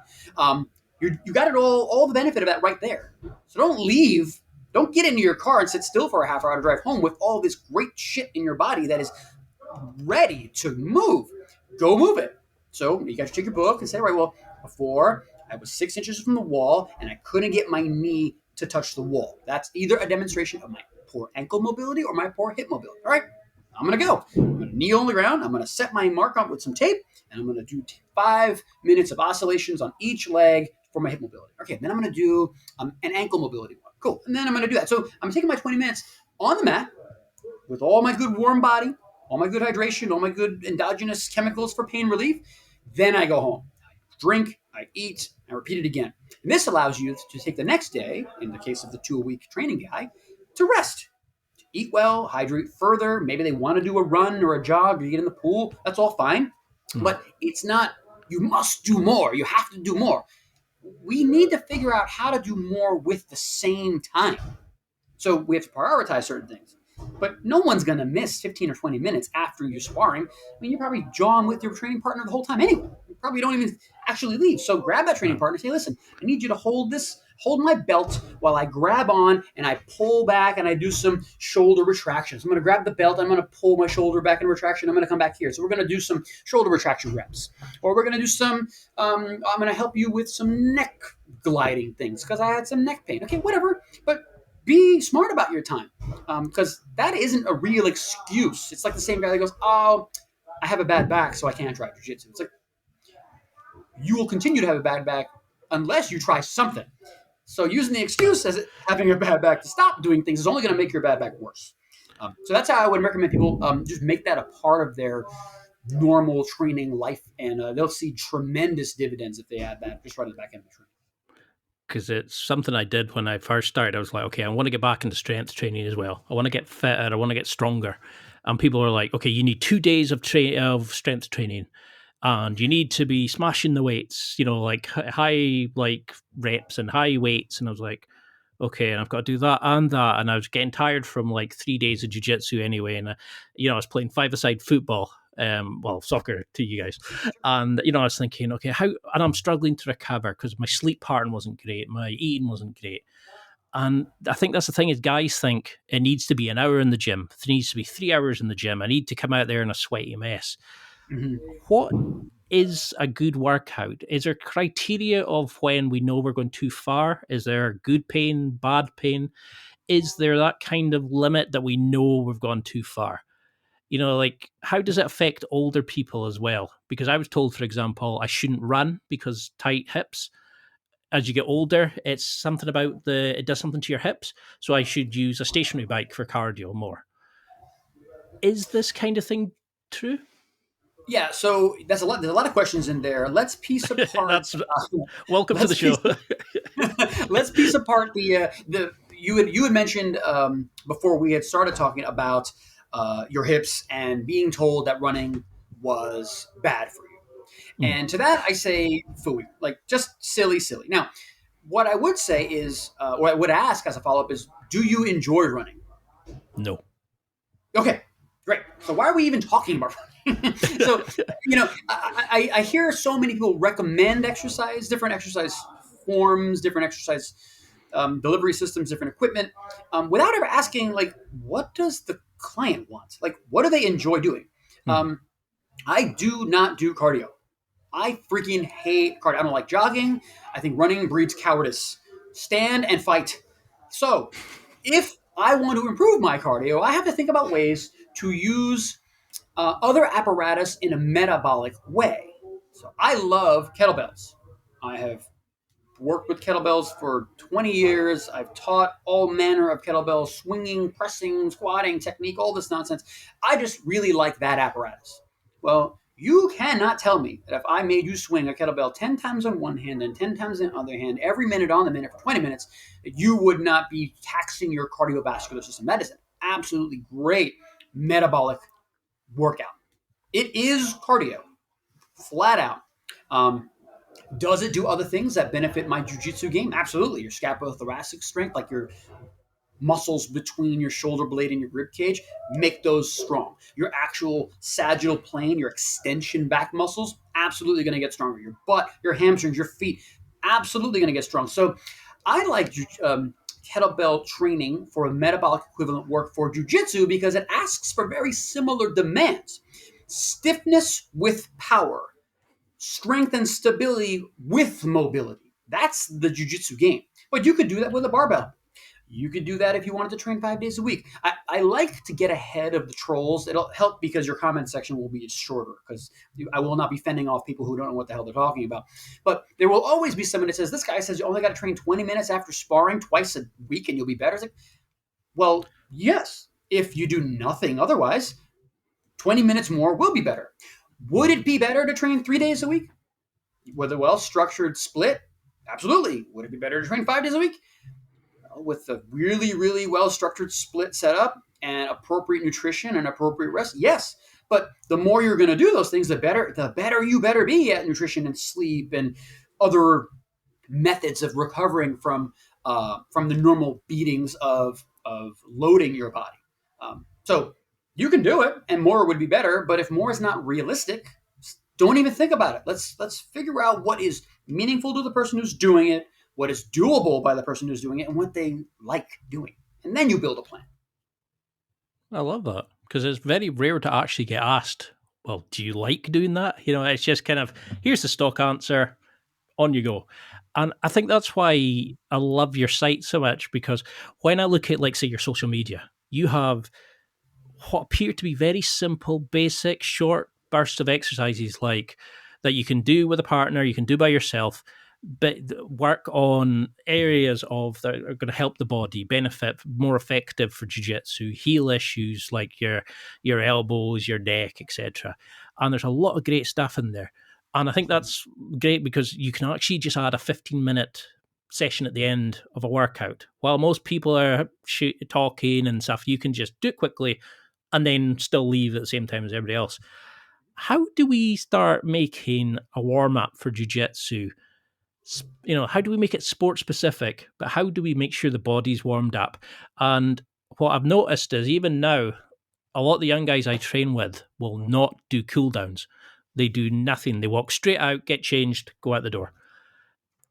C: You got it all the benefit of that right there. So don't leave. Don't get into your car and sit still for a half hour to drive home with all this great shit in your body that is ready to move. Go move it. So you got to take your book and say, right, well, before I was 6 inches from the wall and I couldn't get my knee to touch the wall. That's either a demonstration of my poor ankle mobility or my poor hip mobility. All right, I'm going to go. I'm going to kneel on the ground. I'm going to set my mark on with some tape, and I'm going to do 5 minutes of oscillations on each leg for my hip mobility. Okay, then I'm going to do an ankle mobility one. Cool. And then I'm going to do that. So I'm taking my 20 minutes on the mat with all my good warm body, all my good hydration, all my good endogenous chemicals for pain relief. Then I go home. I drink, I eat, I repeat it again. And this allows you to take the next day, in the case of the 2-a-week training guy, to rest. To eat well, hydrate further. Maybe they want to do a run or a jog or you get in the pool. That's all fine. But it's not, you must do more. You have to do more. We need to figure out how to do more with the same time. So we have to prioritize certain things. But no one's going to miss 15 or 20 minutes after you're sparring. I mean, you're probably jawing with your training partner the whole time anyway. You probably don't even actually leave. So grab that training partner and say, listen, I need you to hold my belt while I grab on and I pull back and I do some shoulder retractions. I'm going to grab the belt. I'm going to pull my shoulder back in retraction. I'm going to come back here. So we're going to do some shoulder retraction reps. Or we're going to do some, I'm going to help you with some neck gliding things because I had some neck pain. Okay, whatever. But be smart about your time because that isn't a real excuse. It's like the same guy that goes, oh, I have a bad back, so I can't try jiu-jitsu. It's like you will continue to have a bad back unless you try something. So using the excuse as having a bad back to stop doing things is only going to make your bad back worse. So that's how I would recommend people just make that a part of their normal training life, and they'll see tremendous dividends if they add that just right at the back end of the training.
B: Because it's something I did when I first started. I was like, okay, I want to get back into strength training as well. I want to get fitter. I want to get stronger. And people are like, okay, you need 2 days of strength training, and you need to be smashing the weights, like high reps and high weights. And I was like, okay, and I've got to do that and that. And I was getting tired from 3 days of jiu-jitsu anyway. And, I was playing five-a-side football. Soccer to you guys. And, I was thinking, okay, and I'm struggling to recover because my sleep pattern wasn't great. My eating wasn't great. And I think that's the thing is guys think it needs to be an hour in the gym. It needs to be 3 hours in the gym. I need to come out there in a sweaty mess. Mm-hmm. What is a good workout? Is there criteria of when we know we're going too far? Is there good pain, bad pain? Is there that kind of limit that we know we've gone too far? How does it affect older people as well? Because I was told, for example, I shouldn't run because tight hips. As you get older, it's something about it does something to your hips. So I should use a stationary bike for cardio more. Is this kind of thing true?
C: Yeah, so there's a lot of questions in there. Let's piece apart.
B: Welcome to the show.
C: Let's piece apart you had mentioned before we had started talking about your hips and being told that running was bad for you. And to that, I say, phooey, like just silly. Now, what I would say is, what I would ask as a follow up is, do you enjoy running?
B: No.
C: Okay, great. So why are we even talking about running? So, I hear so many people recommend exercise, different exercise forms, different exercise delivery systems, different equipment, without ever asking, like, what does the client want? Like, what do they enjoy doing? I do not do cardio. I freaking hate cardio. I don't like jogging. I think running breeds cowardice. Stand and fight. So, if I want to improve my cardio, I have to think about ways to use other apparatus in a metabolic way. So, I love kettlebells. I have worked with kettlebells for 20 years. I've taught all manner of kettlebell swinging, pressing, squatting technique, all this nonsense. I just really like that apparatus. Well, you cannot tell me that if I made you swing a kettlebell 10 times on one hand and 10 times on the other hand, every minute on the minute for 20 minutes, that you would not be taxing your cardiovascular system. That is an absolutely great metabolic workout. It is cardio, flat out. Does it do other things that benefit my jiu-jitsu game? Absolutely. Your scapulothoracic strength, like your muscles between your shoulder blade and your rib cage, make those strong. Your actual sagittal plane, your extension back muscles, absolutely going to get stronger. Your butt, your hamstrings, your feet, absolutely going to get strong. So I like kettlebell training for a metabolic equivalent work for jiu-jitsu because it asks for very similar demands. Stiffness with power. Strength and stability with mobility. That's the jiu-jitsu game. But you could do that with a barbell. You could do that if you wanted to train 5 days a week. I like to get ahead of the trolls. It'll help because your comment section will be shorter because I will not be fending off people who don't know what the hell they're talking about. But there will always be someone that says, this guy says you only got to train 20 minutes after sparring twice a week and you'll be better. It's like, well, yes, if you do nothing otherwise, 20 minutes more will be better. Would it be better to train 3 days a week? With a well-structured split? Absolutely. Would it be better to train 5 days a week? With a really, really well-structured split setup and appropriate nutrition and appropriate rest? Yes. But the more you're going to do those things, the better you better be at nutrition and sleep and other methods of recovering from the normal beatings of loading your body. So you can do it, and more would be better. But if more is not realistic, don't even think about it. Let's figure out what is meaningful to the person who's doing it, what is doable by the person who's doing it, and what they like doing. And then you build a plan.
B: I love that because it's very rare to actually get asked, well, do you like doing that? It's just kind of, here's the stock answer, on you go. And I think that's why I love your site so much, because when I look at, like, say, your social media, you have what appear to be very simple, basic, short bursts of exercises like that you can do with a partner, you can do by yourself, but work on areas of that are going to help the body benefit, more effective for jiu-jitsu, heal issues like your elbows, your neck, etc. And there's a lot of great stuff in there. And I think that's great because you can actually just add a 15-minute session at the end of a workout. While most people are talking and stuff, you can just do it quickly and then still leave at the same time as everybody else. How do we start making a warm-up for jiu-jitsu? How do we make it sport-specific, but how do we make sure the body's warmed up? And what I've noticed is even now, a lot of the young guys I train with will not do cool-downs. They do nothing. They walk straight out, get changed, go out the door.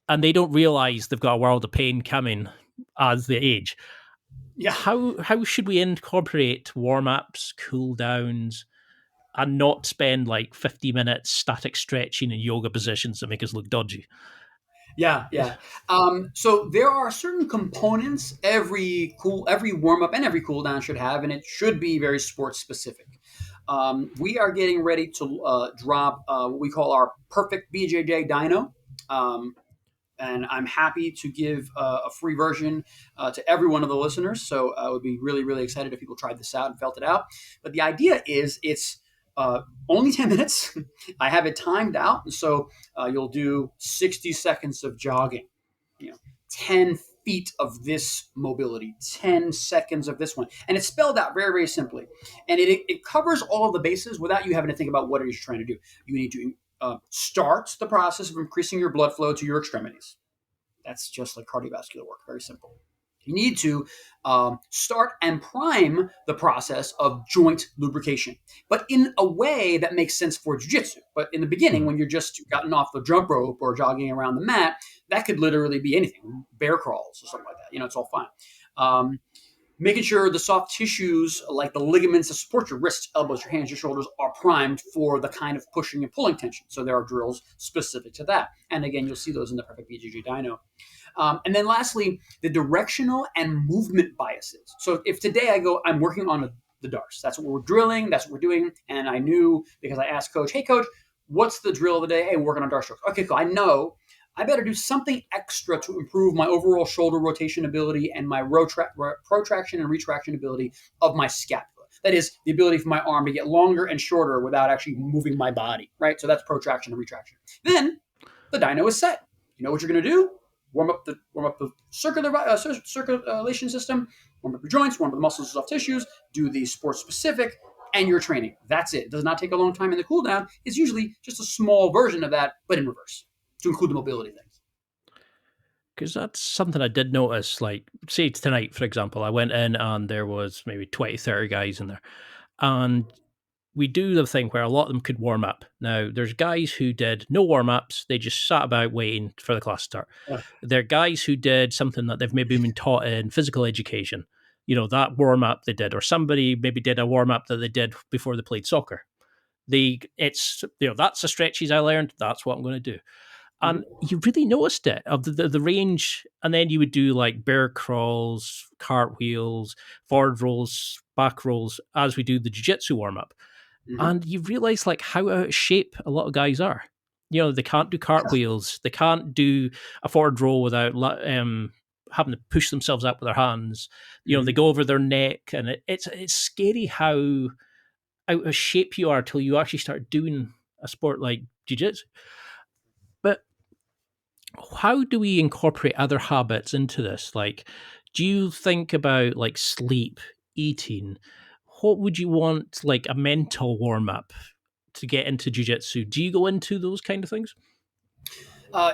B: And they don't realise they've got a world of pain coming as they age.
C: Yeah.
B: How should we incorporate warm-ups, cool-downs, and not spend like 50 minutes static stretching in yoga positions that make us look dodgy?
C: Yeah. So there are certain components every warm-up and every cool-down should have, and it should be very sports-specific. We are getting ready to drop what we call our perfect Bjj Dyno. And I'm happy to give a free version to every one of the listeners. So I would be really, really excited if people tried this out and felt it out. But the idea is it's only 10 minutes. I have it timed out. So you'll do 60 seconds of jogging, 10 feet of this mobility, 10 seconds of this one. And it's spelled out very, very simply. And it covers all of the bases without you having to think about what it is you're trying to do. You need to start the process of increasing your blood flow to your extremities. That's just like cardiovascular work, very simple. You need to start and prime the process of joint lubrication, but in a way that makes sense for jiu-jitsu. But in the beginning, when you're just gotten off the jump rope or jogging around the mat, that could literally be anything, bear crawls or something like that. It's all fine. Making sure the soft tissues, like the ligaments that support your wrists, elbows, your hands, your shoulders, are primed for the kind of pushing and pulling tension. So there are drills specific to that. And again, you'll see those in the Rpe Bjj Dyno. And then lastly, the directional and movement biases. So if today I go, I'm working on the darts. That's what we're drilling. That's what we're doing. And I knew because I asked coach, hey, coach, what's the drill of the day? Hey, we're working on dart strokes. Okay, cool. I know I better do something extra to improve my overall shoulder rotation ability and my protraction and retraction ability of my scapula. That is the ability for my arm to get longer and shorter without actually moving my body, right? So that's protraction and retraction. Then the dyno is set. You know what you're going to do? Warm up the circulation system, warm up your joints, warm up the muscles and soft tissues, do the sport specific, and you're training. That's it. It does not take a long time in the cool down. It's usually just a small version of that, but in reverse, to include the mobility things.
B: Because that's something I did notice, like, say tonight, for example, I went in and there was maybe 20, 30 guys in there. And we do the thing where a lot of them could warm up. Now, there's guys who did no warm-ups. They just sat about waiting for the class to start. Yeah. There are guys who did something that they've maybe been taught in physical education. That warm-up they did, or somebody maybe did a warm-up that they did before they played soccer. That's the stretches I learned. That's what I'm going to do. And you really noticed it, of the range. And then you would do like bear crawls, cartwheels, forward rolls, back rolls, as we do the jiu-jitsu warm-up. And you realize like how out of shape a lot of guys are. They can't do cartwheels. They can't do a forward roll without having to push themselves up with their hands. They go over their neck, and it's scary how out of shape you are till you actually start doing a sport like jiu-jitsu. But how do we incorporate other habits into this? Like, do you think about like sleep, eating? What would you want, like a mental warm-up to get into jiu-jitsu? Do you go into those kind of things?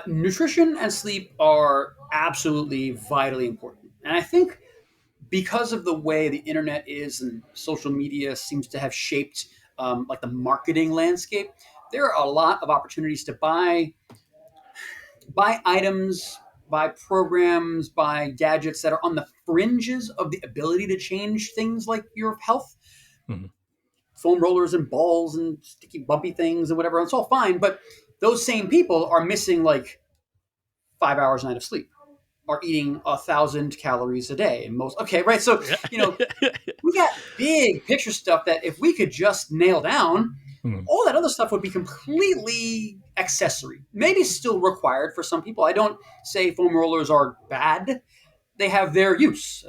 C: Nutrition and sleep are absolutely vitally important. And I think because of the way the internet is and social media seems to have shaped like the marketing landscape, there are a lot of opportunities to buy items, buy programs, buy gadgets that are on the fringes of the ability to change things like your health. Foam rollers and balls and sticky bumpy things and whatever. It's all fine. But those same people are missing like 5 hours a night of sleep, are eating 1,000 calories a day. And right. So, we got big picture stuff that if we could just nail down, all that other stuff would be completely accessory, maybe still required for some people. I don't say foam rollers are bad. They have their use.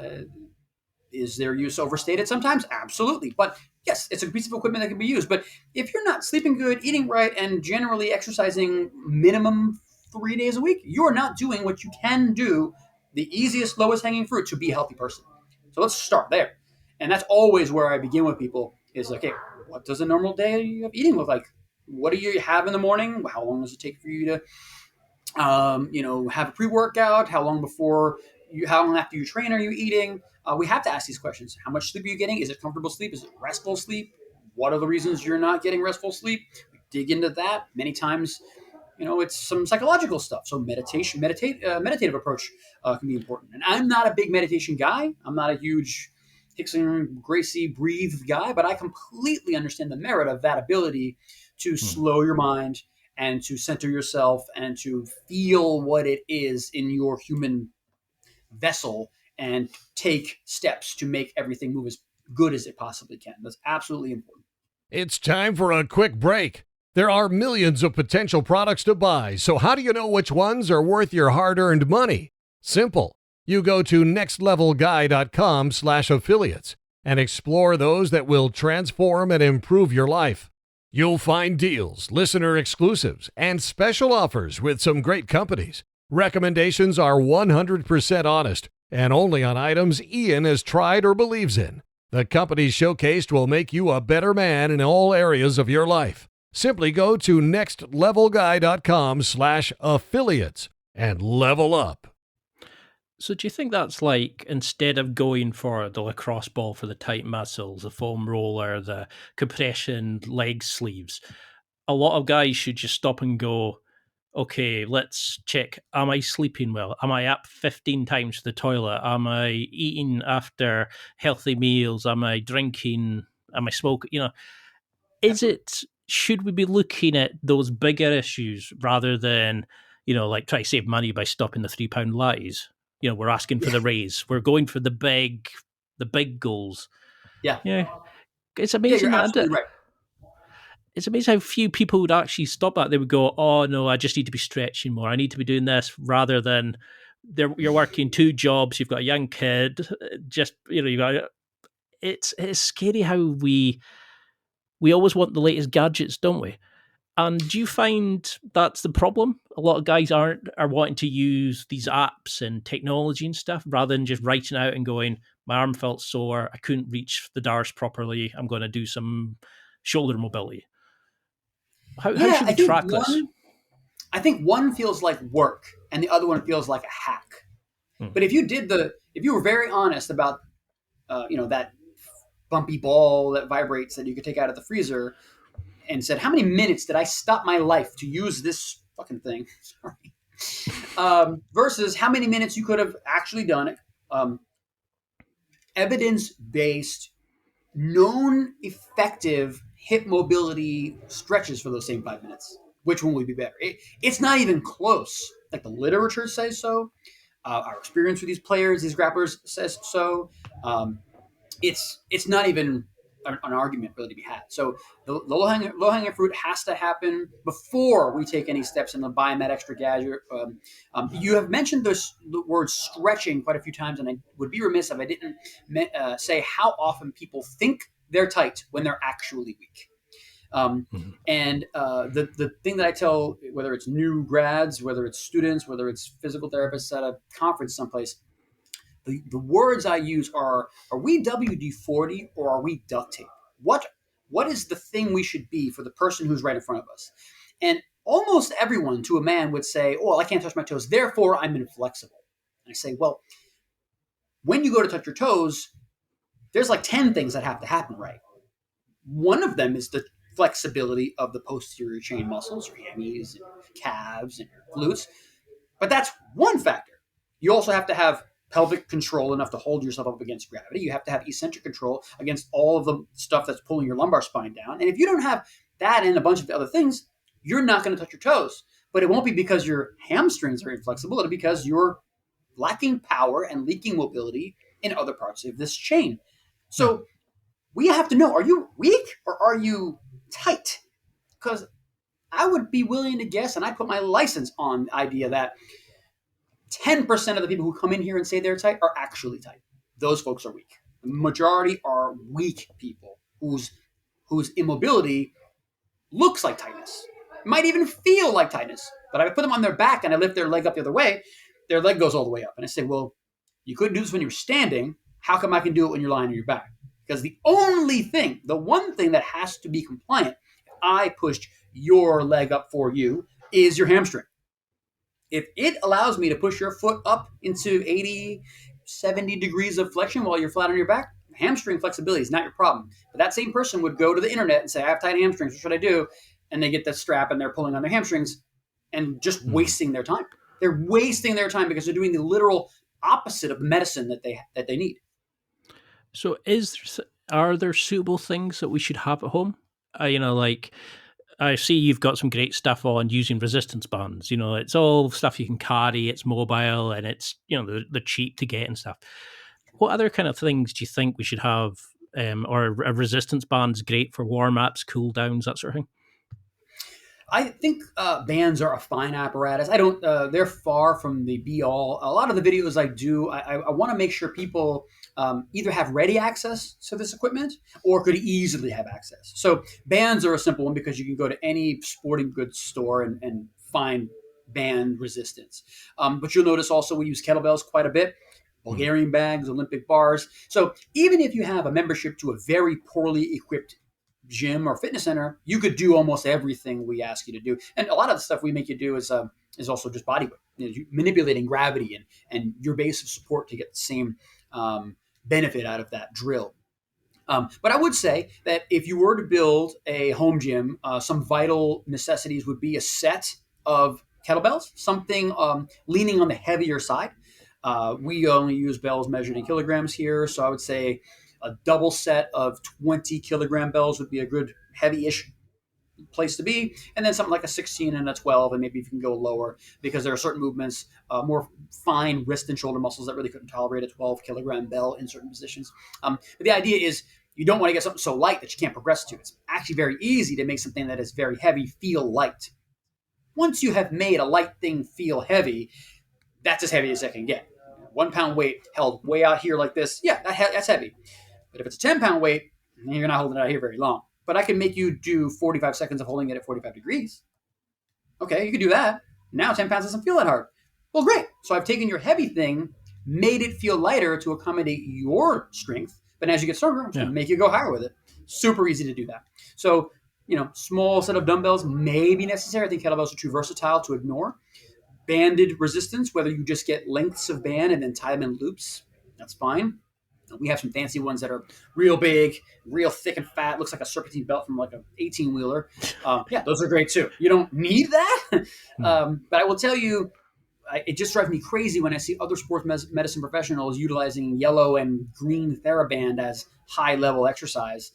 C: Is their use overstated sometimes? Absolutely. But yes, it's a piece of equipment that can be used. But if you're not sleeping good, eating right, and generally exercising minimum 3 days a week, you're not doing what you can do, the easiest, lowest hanging fruit to be a healthy person. So let's start there. And that's always where I begin with people is like, hey, what does a normal day of eating look like? What do you have in the morning? How long does it take for you to, have a pre-workout? How long after you train are you eating? We have to ask these questions. How much sleep are you getting? Is it comfortable sleep? Is it restful sleep? What are the reasons you're not getting restful sleep? We dig into that. Many times, it's some psychological stuff. So meditative approach can be important. And I'm not a big meditation guy. I'm not a huge Hickson, Gracie, breathe guy, but I completely understand the merit of that ability to slow your mind and to center yourself and to feel what it is in your human vessel and take steps to make everything move as good as it possibly can. That's absolutely important.
A: It's time for a quick break. There are millions of potential products to buy, so how do you know which ones are worth your hard-earned money? Simple. You go to nextlevelguy.com/affiliates and explore those that will transform and improve your life. You'll find deals, listener exclusives, and special offers with some great companies. Recommendations are 100% honest and only on items Ian has tried or believes in. The companies showcased will make you a better man in all areas of your life. Simply go to nextlevelguy.com/affiliates and level up.
B: So do you think that's like, instead of going for the lacrosse ball for the tight muscles, the foam roller, the compression leg sleeves, a lot of guys should just stop and go, okay, let's check. Am I sleeping well? Am I up 15 times to the toilet? Am I eating after healthy meals? Am I drinking? Am I smoking? Should we be looking at those bigger issues rather than, like try to save money by stopping the £3 lattes? We're asking for the raise. We're going for the big goals.
C: Yeah.
B: Yeah. It's
C: Yeah,
B: amazing.
C: you're absolutely right.
B: It's amazing how few people would actually stop that. They would go, oh, no, I just need to be stretching more. I need to be doing this, rather than you're working 2 jobs. You've got a young kid. It's scary how we always want the latest gadgets, don't we? And do you find that's the problem? A lot of guys are wanting to use these apps and technology and stuff rather than just writing out and going, my arm felt sore, I couldn't reach the dars properly, I'm going to do some shoulder mobility. How should we track this?
C: I think one feels like work and the other one feels like a hack. But if you were very honest about, that bumpy ball that vibrates that you could take out of the freezer, and said, how many minutes did I stop my life to use this fucking thing? Sorry. Versus how many minutes you could have actually done it. Evidence-based, known effective hip mobility stretches for those same 5 minutes. Which one would be better? It's not even close. Like the literature says so. Our experience with these players, these grapplers, says so. It's not even an argument really to be had. So the low-hanging fruit has to happen before we take any steps into buying that extra gadget. You have mentioned the word stretching quite a few times, and I would be remiss if I didn't say how often people think they're tight when they're actually weak. And the thing that I tell, whether it's new grads, whether it's students, whether it's physical therapists at a conference someplace, the words I use are we WD-40 or are we duct tape? What is the thing we should be for the person who's right in front of us? And almost everyone to a man would say, oh, I can't touch my toes, therefore I'm inflexible. And I say, well, when you go to touch your toes, there's like 10 things that have to happen right. One of them is the flexibility of the posterior chain muscles, your hammies, and your calves, and your glutes. But that's one factor. You also have to have pelvic control enough to hold yourself up against gravity. You have to have eccentric control against all of the stuff that's pulling your lumbar spine down. And if you don't have that and a bunch of the other things, you're not going to touch your toes. But it won't be because your hamstrings are inflexible. It'll be because you're lacking power and leaking mobility in other parts of this chain. So we have to know, are you weak or are you tight? Because I would be willing to guess, and I put my license on the idea that 10% of the people who come in here and say they're tight are actually tight. Those folks are weak. The majority are weak people whose immobility looks like tightness. It might even feel like tightness. But I put them on their back and I lift their leg up the other way, their leg goes all the way up. And I say, well, you couldn't do this when you're standing. How come I can do it when you're lying on your back? Because the one thing that has to be compliant, if I pushed your leg up for you, is your hamstring. If it allows me to push your foot up into 80, 70 degrees of flexion while you're flat on your back, hamstring flexibility is not your problem. But that same person would go to the internet and say, I have tight hamstrings, what should I do? And they get the strap and they're pulling on their hamstrings and just wasting their time. They're wasting their time because they're doing the literal opposite of medicine that they need.
B: So are there suitable things that we should have at home? Like I see you've got some great stuff on using resistance bands. It's all stuff you can carry, it's mobile, and it's, they're cheap to get and stuff. What other kind of things do you think we should have? Or a resistance band's great for warm-ups, cool downs, that sort of thing?
C: I think bands are a fine apparatus. They're far from the be-all. A lot of the videos I do, I want to make sure people either have ready access to this equipment or could easily have access. So bands are a simple one because you can go to any sporting goods store and find band resistance. But you'll notice also we use kettlebells quite a bit, Bulgarian bags, Olympic bars. So even if you have a membership to a very poorly equipped gym or fitness center, you could do almost everything we ask you to do. And a lot of the stuff we make you do is also just body weight, manipulating gravity and your base of support to get the same benefit out of that drill. But I would say that if you were to build a home gym, some vital necessities would be a set of kettlebells, something leaning on the heavier side. We only use bells measured in kilograms here, so I would say a double set of 20 kilogram bells would be a good heavy-ish place to be, and then something like a 16 and a 12, and maybe you can go lower because there are certain movements, more fine wrist and shoulder muscles that really couldn't tolerate a 12 kilogram bell in certain positions. But the idea is you don't want to get something so light that you can't progress to. It's actually very easy to make something that is very heavy feel light. Once you have made a light thing feel heavy, that's as heavy as it can get. 1 pound weight held way out here like this, yeah, that's heavy. But if it's a 10-pound weight, you're not holding it out here very long. But I can make you do 45 seconds of holding it at 45 degrees. Okay, you can do that. Now 10 pounds doesn't feel that hard. Well, great. So I've taken your heavy thing, made it feel lighter to accommodate your strength. But as you get stronger, I'm just going to make you go higher with it. Super easy to do that. So, small set of dumbbells may be necessary. I think kettlebells are too versatile to ignore. Banded resistance, whether you just get lengths of band and then tie them in loops, that's fine. We have some fancy ones that are real big, real thick and fat. Looks like a serpentine belt from like an 18-wheeler. Yeah, those are great too. You don't need that. But I will tell you, it just drives me crazy when I see other sports medicine professionals utilizing yellow and green TheraBand as high-level exercise.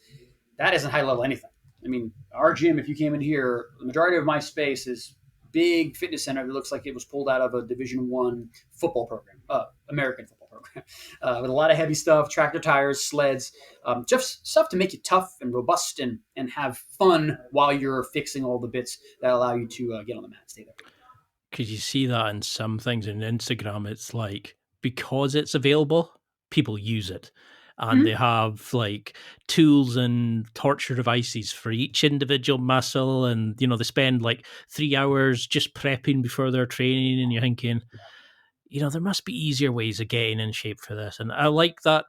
C: That isn't high-level anything. I mean, our gym, if you came in here, the majority of my space is big fitness center that looks like it was pulled out of a Division I football program, American football program, with a lot of heavy stuff, tractor tires, sleds, just stuff to make you tough and robust and have fun while you're fixing all the bits that allow you to get on the mat and stay there.
B: Because you see that in some things on Instagram, it's like, because it's available, people use it. And they have like tools and torture devices for each individual muscle. And, they spend like 3 hours just prepping before their training. And you're thinking, there must be easier ways of getting in shape for this. And I like that.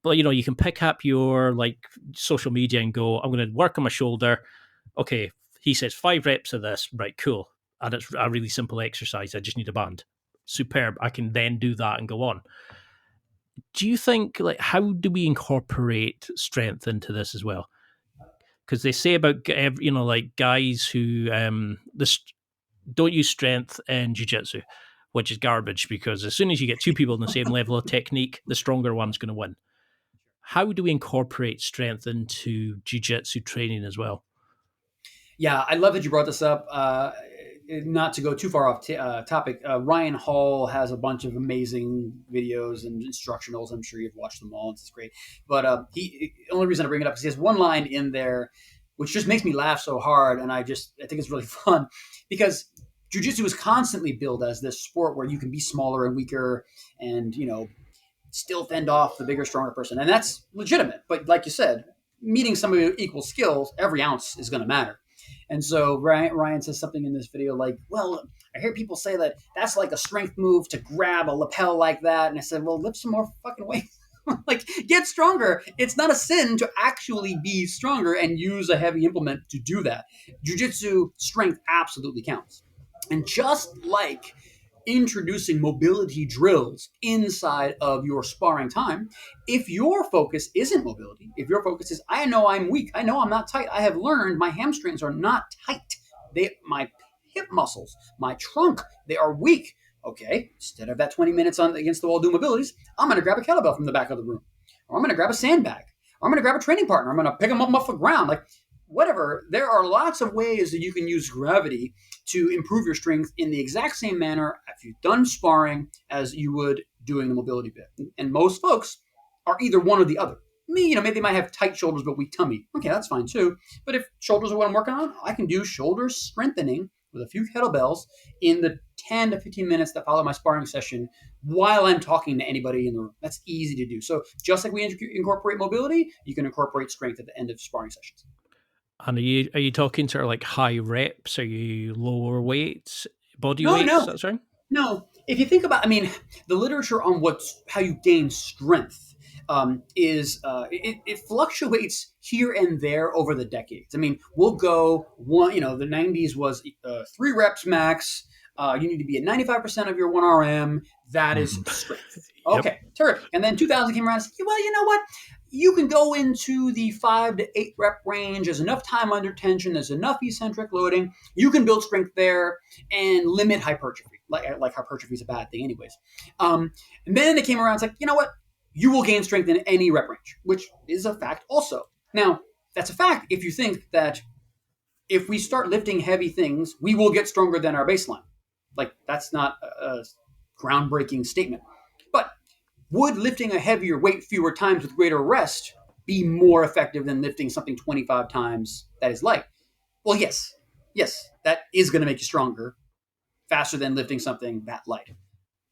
B: But, you can pick up your like social media and go, I'm going to work on my shoulder. Okay. He says 5 reps of this. Right. Cool. And it's a really simple exercise. I just need a band. Superb. I can then do that and go on. Do you think, like, how do we incorporate strength into this as well? Because they say about, like guys who don't use strength in jiu-jitsu, which is garbage, because as soon as you get 2 people in the same level of technique, the stronger one's going to win. How do we incorporate strength into jiu-jitsu training as well?
C: Yeah, I love that you brought this up. Not to go too far off topic, Ryan Hall has a bunch of amazing videos and instructionals. I'm sure you've watched them all. It's great. But the only reason I bring it up is he has one line in there which just makes me laugh so hard, and I think it's really fun because jiu-jitsu is constantly billed as this sport where you can be smaller and weaker and, still fend off the bigger, stronger person. And that's legitimate. But like you said, meeting somebody with equal skills, every ounce is going to matter. And so Ryan says something in this video like, well, I hear people say that that's like a strength move to grab a lapel like that. And I said, well, lift some more fucking weight. Like, get stronger. It's not a sin to actually be stronger and use a heavy implement to do that. Jiu-jitsu strength absolutely counts. And just like introducing mobility drills inside of your sparring time, if your focus isn't mobility, if your focus is, I know I'm weak, I know I'm not tight, I have learned my hamstrings are not tight, my hip muscles, my trunk, they are weak. Okay, instead of that 20 minutes on against the wall doing mobilities, I'm going to grab a kettlebell from the back of the room, or I'm going to grab a sandbag, or I'm going to grab a training partner, I'm going to pick them up off the ground, like whatever. There are lots of ways that you can use gravity to improve your strength in the exact same manner if you've done sparring as you would doing the mobility bit. And most folks are either one or the other. Me, maybe they might have tight shoulders but weak tummy. Okay, that's fine too. But if shoulders are what I'm working on, I can do shoulder strengthening with a few kettlebells in the 10 to 15 minutes that follow my sparring session while I'm talking to anybody in the room. That's easy to do. So just like we incorporate mobility, you can incorporate strength at the end of sparring sessions.
B: And are you talking sort of like high reps? Are you lower weights? body
C: No,
B: weight,
C: no,
B: sort of thing?
C: no. If you think about, I mean, the literature on how you gain strength it fluctuates here and there over the decades. I mean, we'll go one. The '90s was 3 reps max. You need to be at 95% of your 1 RM. That is strength.
B: Yep.
C: Okay, terrific. And then 2000 came around and said, well, you know what? You can go into the 5 to 8 rep range. There's enough time under tension. There's enough eccentric loading. You can build strength there and limit hypertrophy. Like hypertrophy is a bad thing anyways. And then they came around and it's like, you know what? You will gain strength in any rep range, which is a fact also. Now, that's a fact if you think that if we start lifting heavy things, we will get stronger than our baseline. Like, that's not a groundbreaking statement. But would lifting a heavier weight fewer times with greater rest be more effective than lifting something 25 times that is light? Well, yes. Yes, that is going to make you stronger faster than lifting something that light.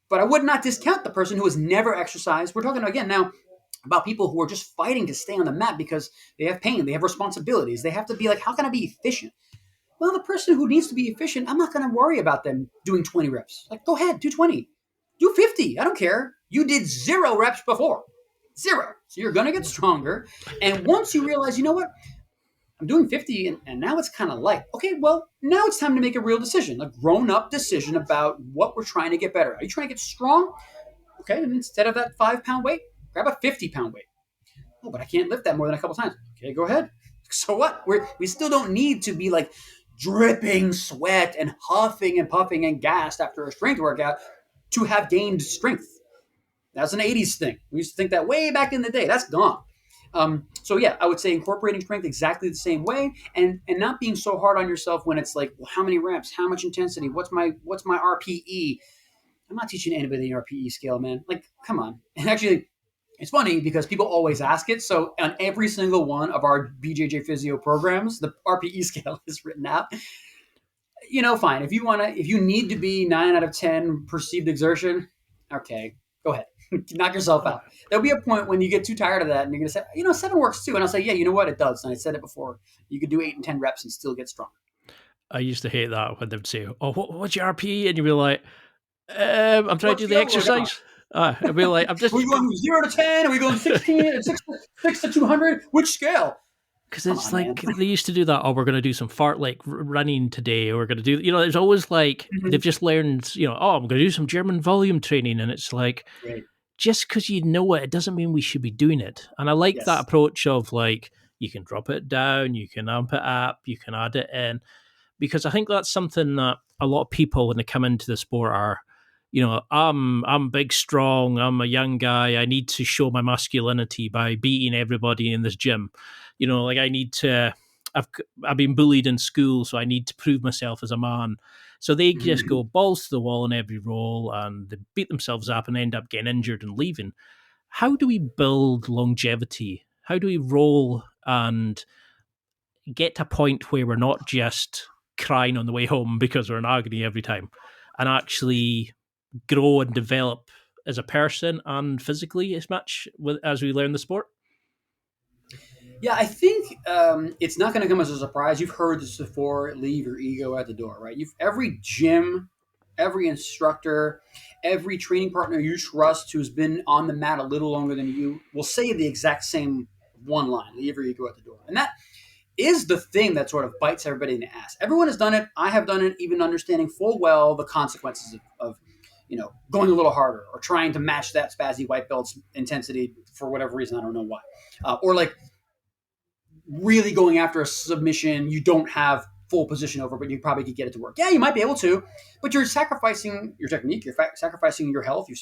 C: But I would not discount the person who has never exercised. We're talking again now about people who are just fighting to stay on the mat because they have pain, they have responsibilities. They have to be like, how can I be efficient? Well, the person who needs to be efficient, I'm not going to worry about them doing 20 reps. Like, go ahead, do 20. Do 50. I don't care. You did 0 reps before. 0. So you're going to get stronger. And once you realize, you know what? I'm doing 50 and now it's kind of light. Okay, well, now it's time to make a real decision, a grown-up decision about what we're trying to get better. Are you trying to get strong? Okay, and instead of that 5-pound weight, grab a 50-pound weight. Oh, but I can't lift that more than a couple times. Okay, go ahead. So what? We still don't need to be like dripping sweat and huffing and puffing and gassed after a strength workout to have gained strength. That's an 80s thing. We used to think that way back in the day. That's gone. So yeah, I would say incorporating strength exactly the same way, and not being so hard on yourself when it's like, well, how many reps, how much intensity, what's my RPE? I'm not teaching anybody the Rpe scale, man. Like, come on. And actually, it's funny because people always ask it. So on every single one of our BJJ Physio programs, the Rpe scale is written out. Fine. If you need to be 9 out of 10 perceived exertion, okay, go ahead. Knock yourself out. There'll be a point when you get too tired of that and you're going to say, 7 works too. And I'll say, yeah, you know what? It does. And I said it before. You could do 8 and 10 reps and still get stronger.
B: I used to hate that when they would say, oh, what's your RPE? And you'd be like, I'm trying to do the exercise. I'd be like, I'm just...
C: Are we going from 0 to 10? Are we going 16 and 6 to 200? Which scale?
B: Because it's like, they used to do that, we're going to do some running today, or we're going to do, there's always like, they've just learned, I'm going to do some German volume training, and it's like, just because you know it doesn't mean we should be doing it. And I like that approach of like, you can drop it down, you can amp it up, you can add it in, because I think that's something that a lot of people, when they come into the sport, are, I'm big, strong, I'm a young guy, I need to show my masculinity by beating everybody in this gym. I need to, I've been bullied in school, so I need to prove myself as a man. So they just go balls to the wall in every roll, and they beat themselves up and end up getting injured and leaving. How do we build longevity? How do we roll and get to a point where we're not just crying on the way home because we're in agony every time, and actually grow and develop as a person and physically as much as we learn the sport?
C: Yeah, I think it's not going to come as a surprise. You've heard this before. Leave your ego at the door, right? Every gym, every instructor, every training partner you trust who's been on the mat a little longer than you will say the exact same one line: leave your ego at the door. And that is the thing that sort of bites everybody in the ass. Everyone has done it. I have done it, even understanding full well the consequences of going a little harder or trying to match that spazzy white belt's intensity for whatever reason. I don't know why. Or like really going after a submission you don't have full position over, but you probably could get it to work. Yeah, you might be able to, but you're sacrificing your technique, you're sacrificing your health, you're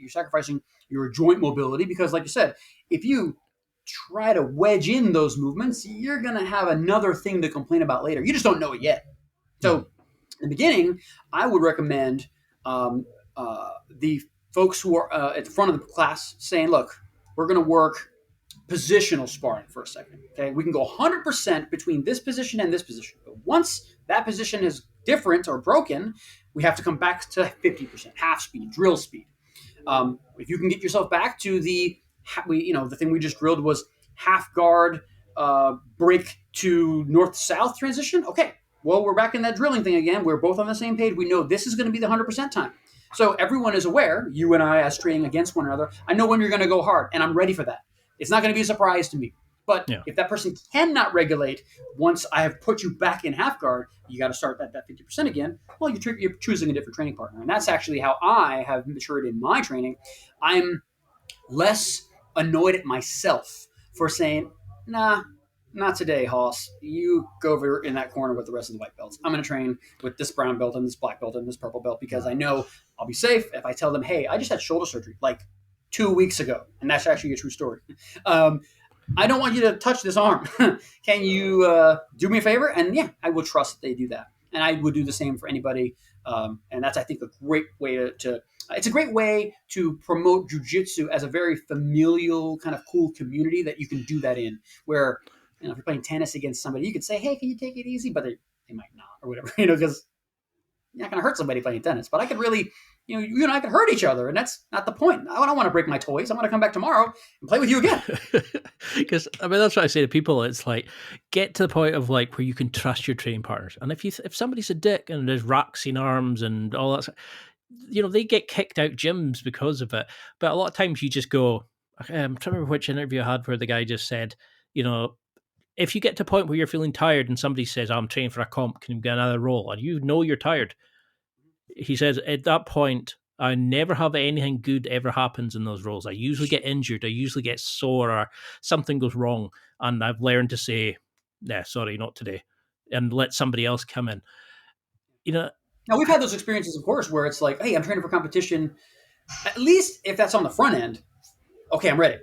C: sacrificing your joint mobility, because like you said, if you try to wedge in those movements, you're going to have another thing to complain about later. You just don't know it yet. So in the beginning, I would recommend the folks who are at the front of the class saying, look, we're going to work positional sparring for a second. Okay, we can go 100% between this position and this position. But once that position is different or broken, we have to come back to 50%, half speed, drill speed. If you can get yourself back to the thing we just drilled was half guard break to north-south transition. Okay, Well, we're back in that drilling thing again. We're both on the same page. We know this is going to be the 100% time. So everyone is aware, you and I, as training against one another, I know when you're going to go hard, and I'm ready for that. It's not going to be a surprise to me. But
B: Yeah.
C: if that person cannot regulate once I have put you back in half guard, you got to start that 50% again. Well, you're choosing a different training partner. And that's actually how I have matured in my training. I'm less annoyed at myself for saying, nah, not today, Hoss. You go over in that corner with the rest of the white belts. I'm going to train with this brown belt and this black belt and this purple belt because I know I'll be safe if I tell them, hey, I just had shoulder surgery like 2 weeks ago. And that's actually a true story. I don't want you to touch this arm. Can you do me a favor? And yeah, I will trust that they do that. And I would do the same for anybody. And that's, I think, a great way to it's a great way to promote jiu-jitsu as a very familial kind of cool community that you can do that in, where, if you're playing tennis against somebody, you could say, hey, can you take it easy? But they might not, or whatever, because you're not going to hurt somebody playing tennis. But I could really, you and I could hurt each other, and that's not the point. I don't want to break my toys. I want to come back tomorrow and play with you again.
B: Because that's what I say to people. It's like, get to the point of like where you can trust your training partners. And if somebody's a dick and there's racks in arms and all that, they get kicked out gyms because of it. But a lot of times you just go, I'm trying to remember which interview I had where the guy just said, if you get to a point where you're feeling tired and somebody says, I'm training for a comp, can you get another roll? And you're tired. He says, at that point, I never have anything good ever happens in those rolls. I usually get injured. I usually get sore or something goes wrong. And I've learned to say, nah, sorry, not today. And let somebody else come in.
C: Now, we've had those experiences, of course, where it's like, hey, I'm training for competition. At least if that's on the front end, okay, I'm ready.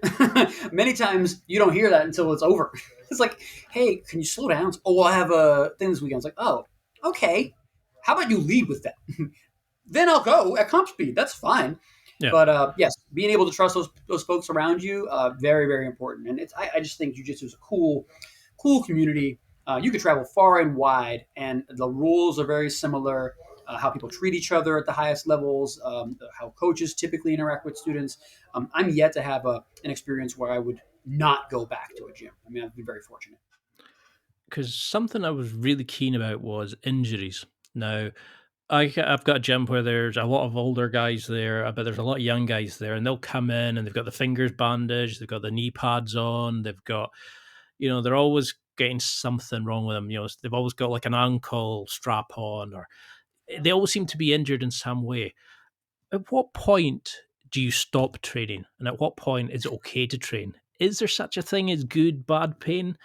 C: Many times you don't hear that until it's over. It's like, hey, can you slow down? Oh, I have a thing this weekend. It's like, oh, okay. How about you lead with that? Then I'll go at comp speed. That's fine.
B: Yeah.
C: But yes, being able to trust those folks around you, very, very important. And I just think jiu-jitsu is a cool community. You could travel far and wide, and the rules are very similar. How people treat each other at the highest levels, how coaches typically interact with students. I'm yet to have an experience where I would not go back to a gym. I mean, I've been very fortunate.
B: Because something I was really keen about was injuries. Now, I've got a gym where there's a lot of older guys there, but there's a lot of young guys there, and they'll come in and they've got the fingers bandaged, they've got the knee pads on, they've got, they're always getting something wrong with them. They've always got like an ankle strap on, or they always seem to be injured in some way. At what point do you stop training? And at what point is it okay to train? Is there such a thing as good, bad pain?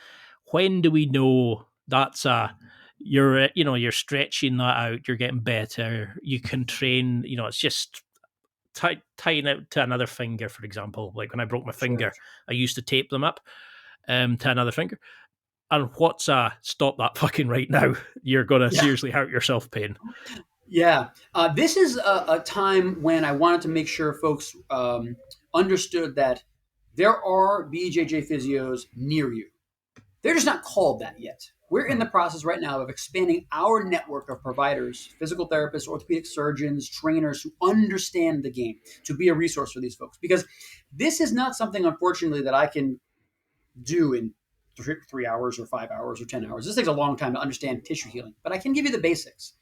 B: When do we know that's you're stretching that out, you're getting better, you can train, it's just tying it to another finger, for example. Like when I broke my finger, I used to tape them up to another finger. And what's stop that fucking right now? You're going to seriously hurt yourself pain.
C: Yeah. This is a time when I wanted to make sure folks understood that there are BJJ physios near you. They're just not called that yet. We're in the process right now of expanding our network of providers, physical therapists, orthopedic surgeons, trainers who understand the game to be a resource for these folks. Because this is not something, unfortunately, that I can do in 3 hours or 5 hours or 10 hours. This takes a long time to understand tissue healing, but I can give you the basics.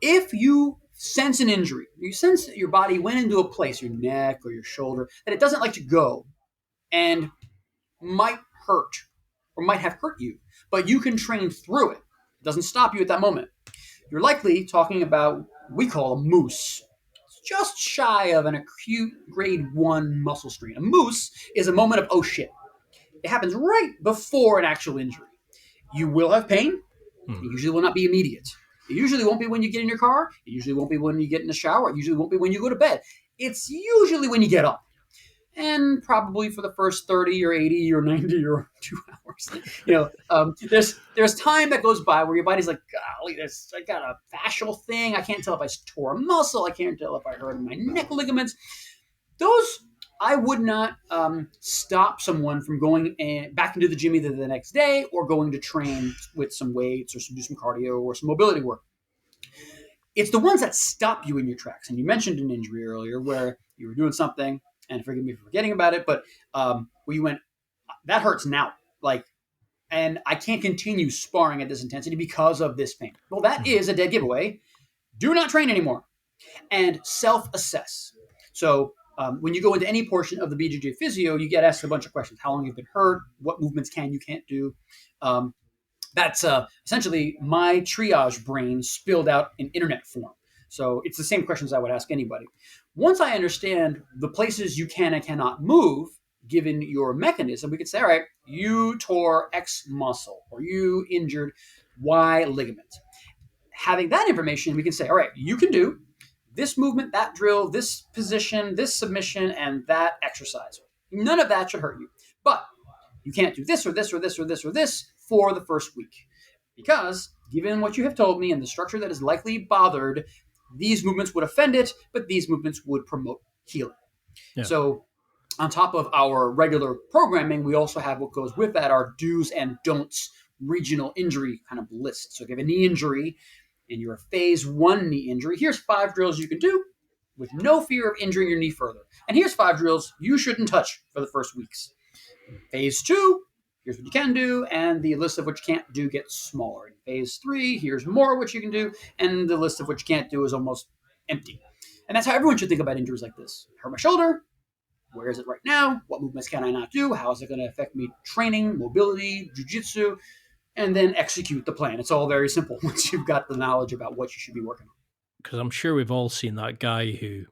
C: If you sense an injury, you sense that your body went into a place, your neck or your shoulder, that it doesn't like to go and might hurt or might have hurt you, but you can train through it. It doesn't stop you at that moment. You're likely talking about what we call a moose. It's just shy of an acute grade 1 muscle strain. A moose is a moment of, oh shit. It happens right before an actual injury. You will have pain. It usually will not be immediate. It usually won't be when you get in your car. It usually won't be when you get in the shower. It usually won't be when you go to bed. It's usually when you get up. And probably for the first 30 or 80 or 90 or 2 hours. There's time that goes by where your body's like, golly, I got a fascial thing. I can't tell if I tore a muscle. I can't tell if I hurt my neck ligaments. Those, I would not stop someone from going back into the gym either the next day or going to train with some weights or do some cardio or some mobility work. It's the ones that stop you in your tracks. And you mentioned an injury earlier where you were doing something, and forgive me for forgetting about it, but where you went, that hurts now. Like, and I can't continue sparring at this intensity because of this pain. Well, that is a dead giveaway. Do not train anymore and self-assess. So when you go into any portion of the BJJ Physio, you get asked a bunch of questions. How long you've been hurt? What movements can you can't do? That's essentially my triage brain spilled out in internet form. So it's the same questions I would ask anybody. Once I understand the places you can and cannot move, given your mechanism, we could say, all right, you tore X muscle or you injured Y ligament. Having that information, we can say, all right, you can do this movement, that drill, this position, this submission, and that exercise. None of that should hurt you. But you can't do this or this or this or this or this for the first week. Because given what you have told me and the structure that is likely bothered, these movements would offend it, but these movements would promote healing. Yeah. So on top of our regular programming, we also have what goes with that, our do's and don'ts regional injury kind of list. So if you have a knee injury and you're a phase 1 knee injury, here's 5 drills you can do with no fear of injuring your knee further. And here's 5 drills you shouldn't touch for the first weeks. Phase 2, here's what you can do, and the list of what you can't do gets smaller. In phase 3, here's more of what you can do, and the list of what you can't do is almost empty. And that's how everyone should think about injuries like this. I hurt my shoulder. Where is it right now? What movements can I not do? How is it going to affect me training, mobility, jiu-jitsu? And then execute the plan. It's all very simple once you've got the knowledge about what you should be working on.
B: Because I'm sure we've all seen that guy who,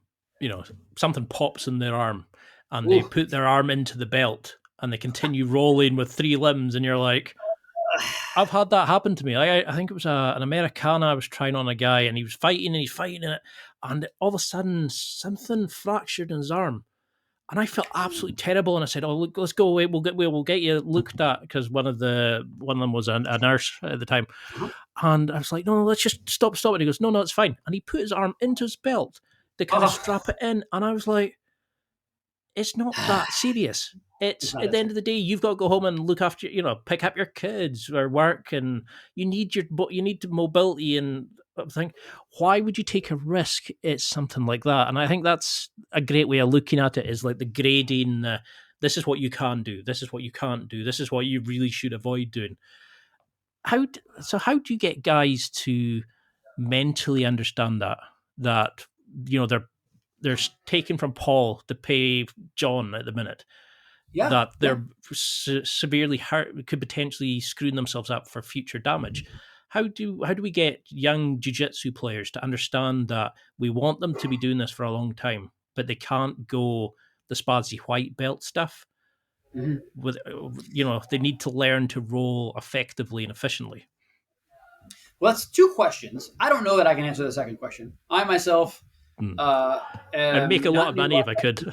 B: something pops in their arm and they put their arm into the belt and they continue rolling with 3 limbs, and you're like, I've had that happen to me. I think it was an Americana I was trying on a guy, and he was fighting and he's fighting in it, and all of a sudden something fractured in his arm. And I felt absolutely terrible, and I said, "Oh, look, let's go away. We'll get you looked at," because one of them was a nurse at the time, and I was like, "No, let's just stop." And he goes, "No, it's fine." And he put his arm into his belt to kind of strap it in, and I was like, "It's not that serious. It's at the end of the day, you've got to go home and look after, pick up your kids or work, and you need mobility and." Think, why would you take a risk at something like that? And I think that's a great way of looking at it, is like the grading. This is what you can do. This is what you can't do. This is what you really should avoid doing. How do you get guys to mentally understand that they're taking from Paul to pay John at the minute? Yeah, that they're severely hurt, could potentially screwing themselves up for future damage. How do we get young jiu-jitsu players to understand that we want them to be doing this for a long time, but they can't go the Spazzy white belt stuff? Mm-hmm. With they need to learn to roll effectively and efficiently.
C: Well, that's 2 questions. I don't know that I can answer the second question. I myself,
B: I'd make a lot of money if I could.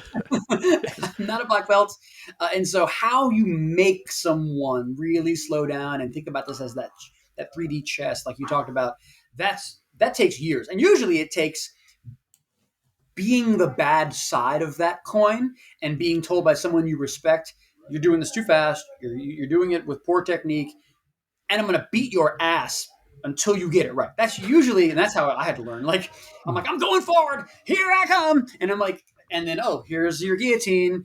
C: I'm not a black belt, and so how you make someone really slow down and think about this as that 3D chess, like you talked about, that takes years. And usually it takes being the bad side of that coin and being told by someone you respect, you're doing this too fast, you're doing it with poor technique, and I'm going to beat your ass until you get it right. That's usually, and that's how I had to learn. Like, I'm like, I'm going forward, here I come. And I'm like, and then, here's your guillotine,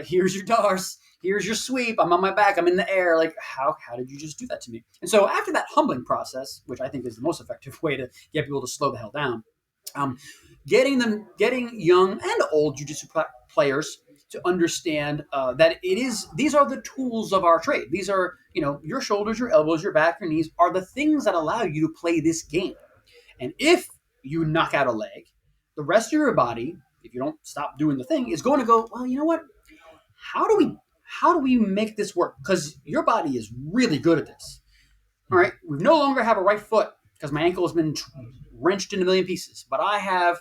C: here's your darce, here's your sweep, I'm on my back, I'm in the air. Like, how did you just do that to me? And so after that humbling process, which I think is the most effective way to get people to slow the hell down, getting young and old jiu-jitsu players to understand that these are the tools of our trade. These are, your shoulders, your elbows, your back, your knees are the things that allow you to play this game. And if you knock out a leg, the rest of your body, if you don't stop doing the thing, is going to go, well, you know what? How do we make this work? Because your body is really good at this. All right, we no longer have a right foot because my ankle has been wrenched in a million pieces. But I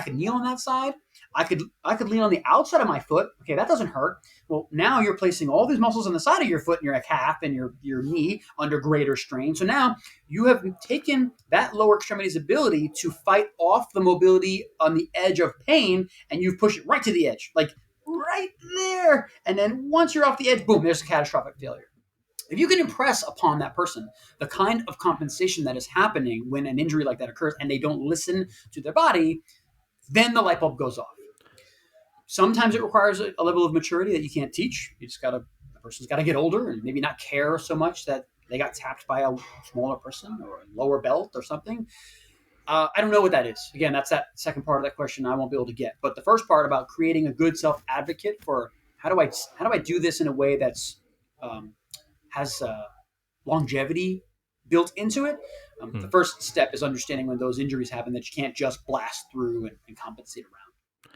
C: could kneel on that side. I could lean on the outside of my foot. Okay, that doesn't hurt. Well, now you're placing all these muscles on the side of your foot and your calf and your knee under greater strain. So now you have taken that lower extremity's ability to fight off the mobility on the edge of pain, and you've pushed it right to the edge, like right there. And then once you're off the edge, boom, there's a catastrophic failure. If you can impress upon that person the kind of compensation that is happening when an injury like that occurs and they don't listen to their body, then the light bulb goes off. Sometimes it requires a level of maturity that you can't teach. You just got to person's got to get older and maybe not care so much that they got tapped by a smaller person or a lower belt or something. I don't know what that is. Again, that's that second part of that question I won't be able to get. But the first part about creating a good self-advocate for how do I do this in a way that's has longevity built into it. The first step is understanding when those injuries happen that you can't just blast through and compensate around.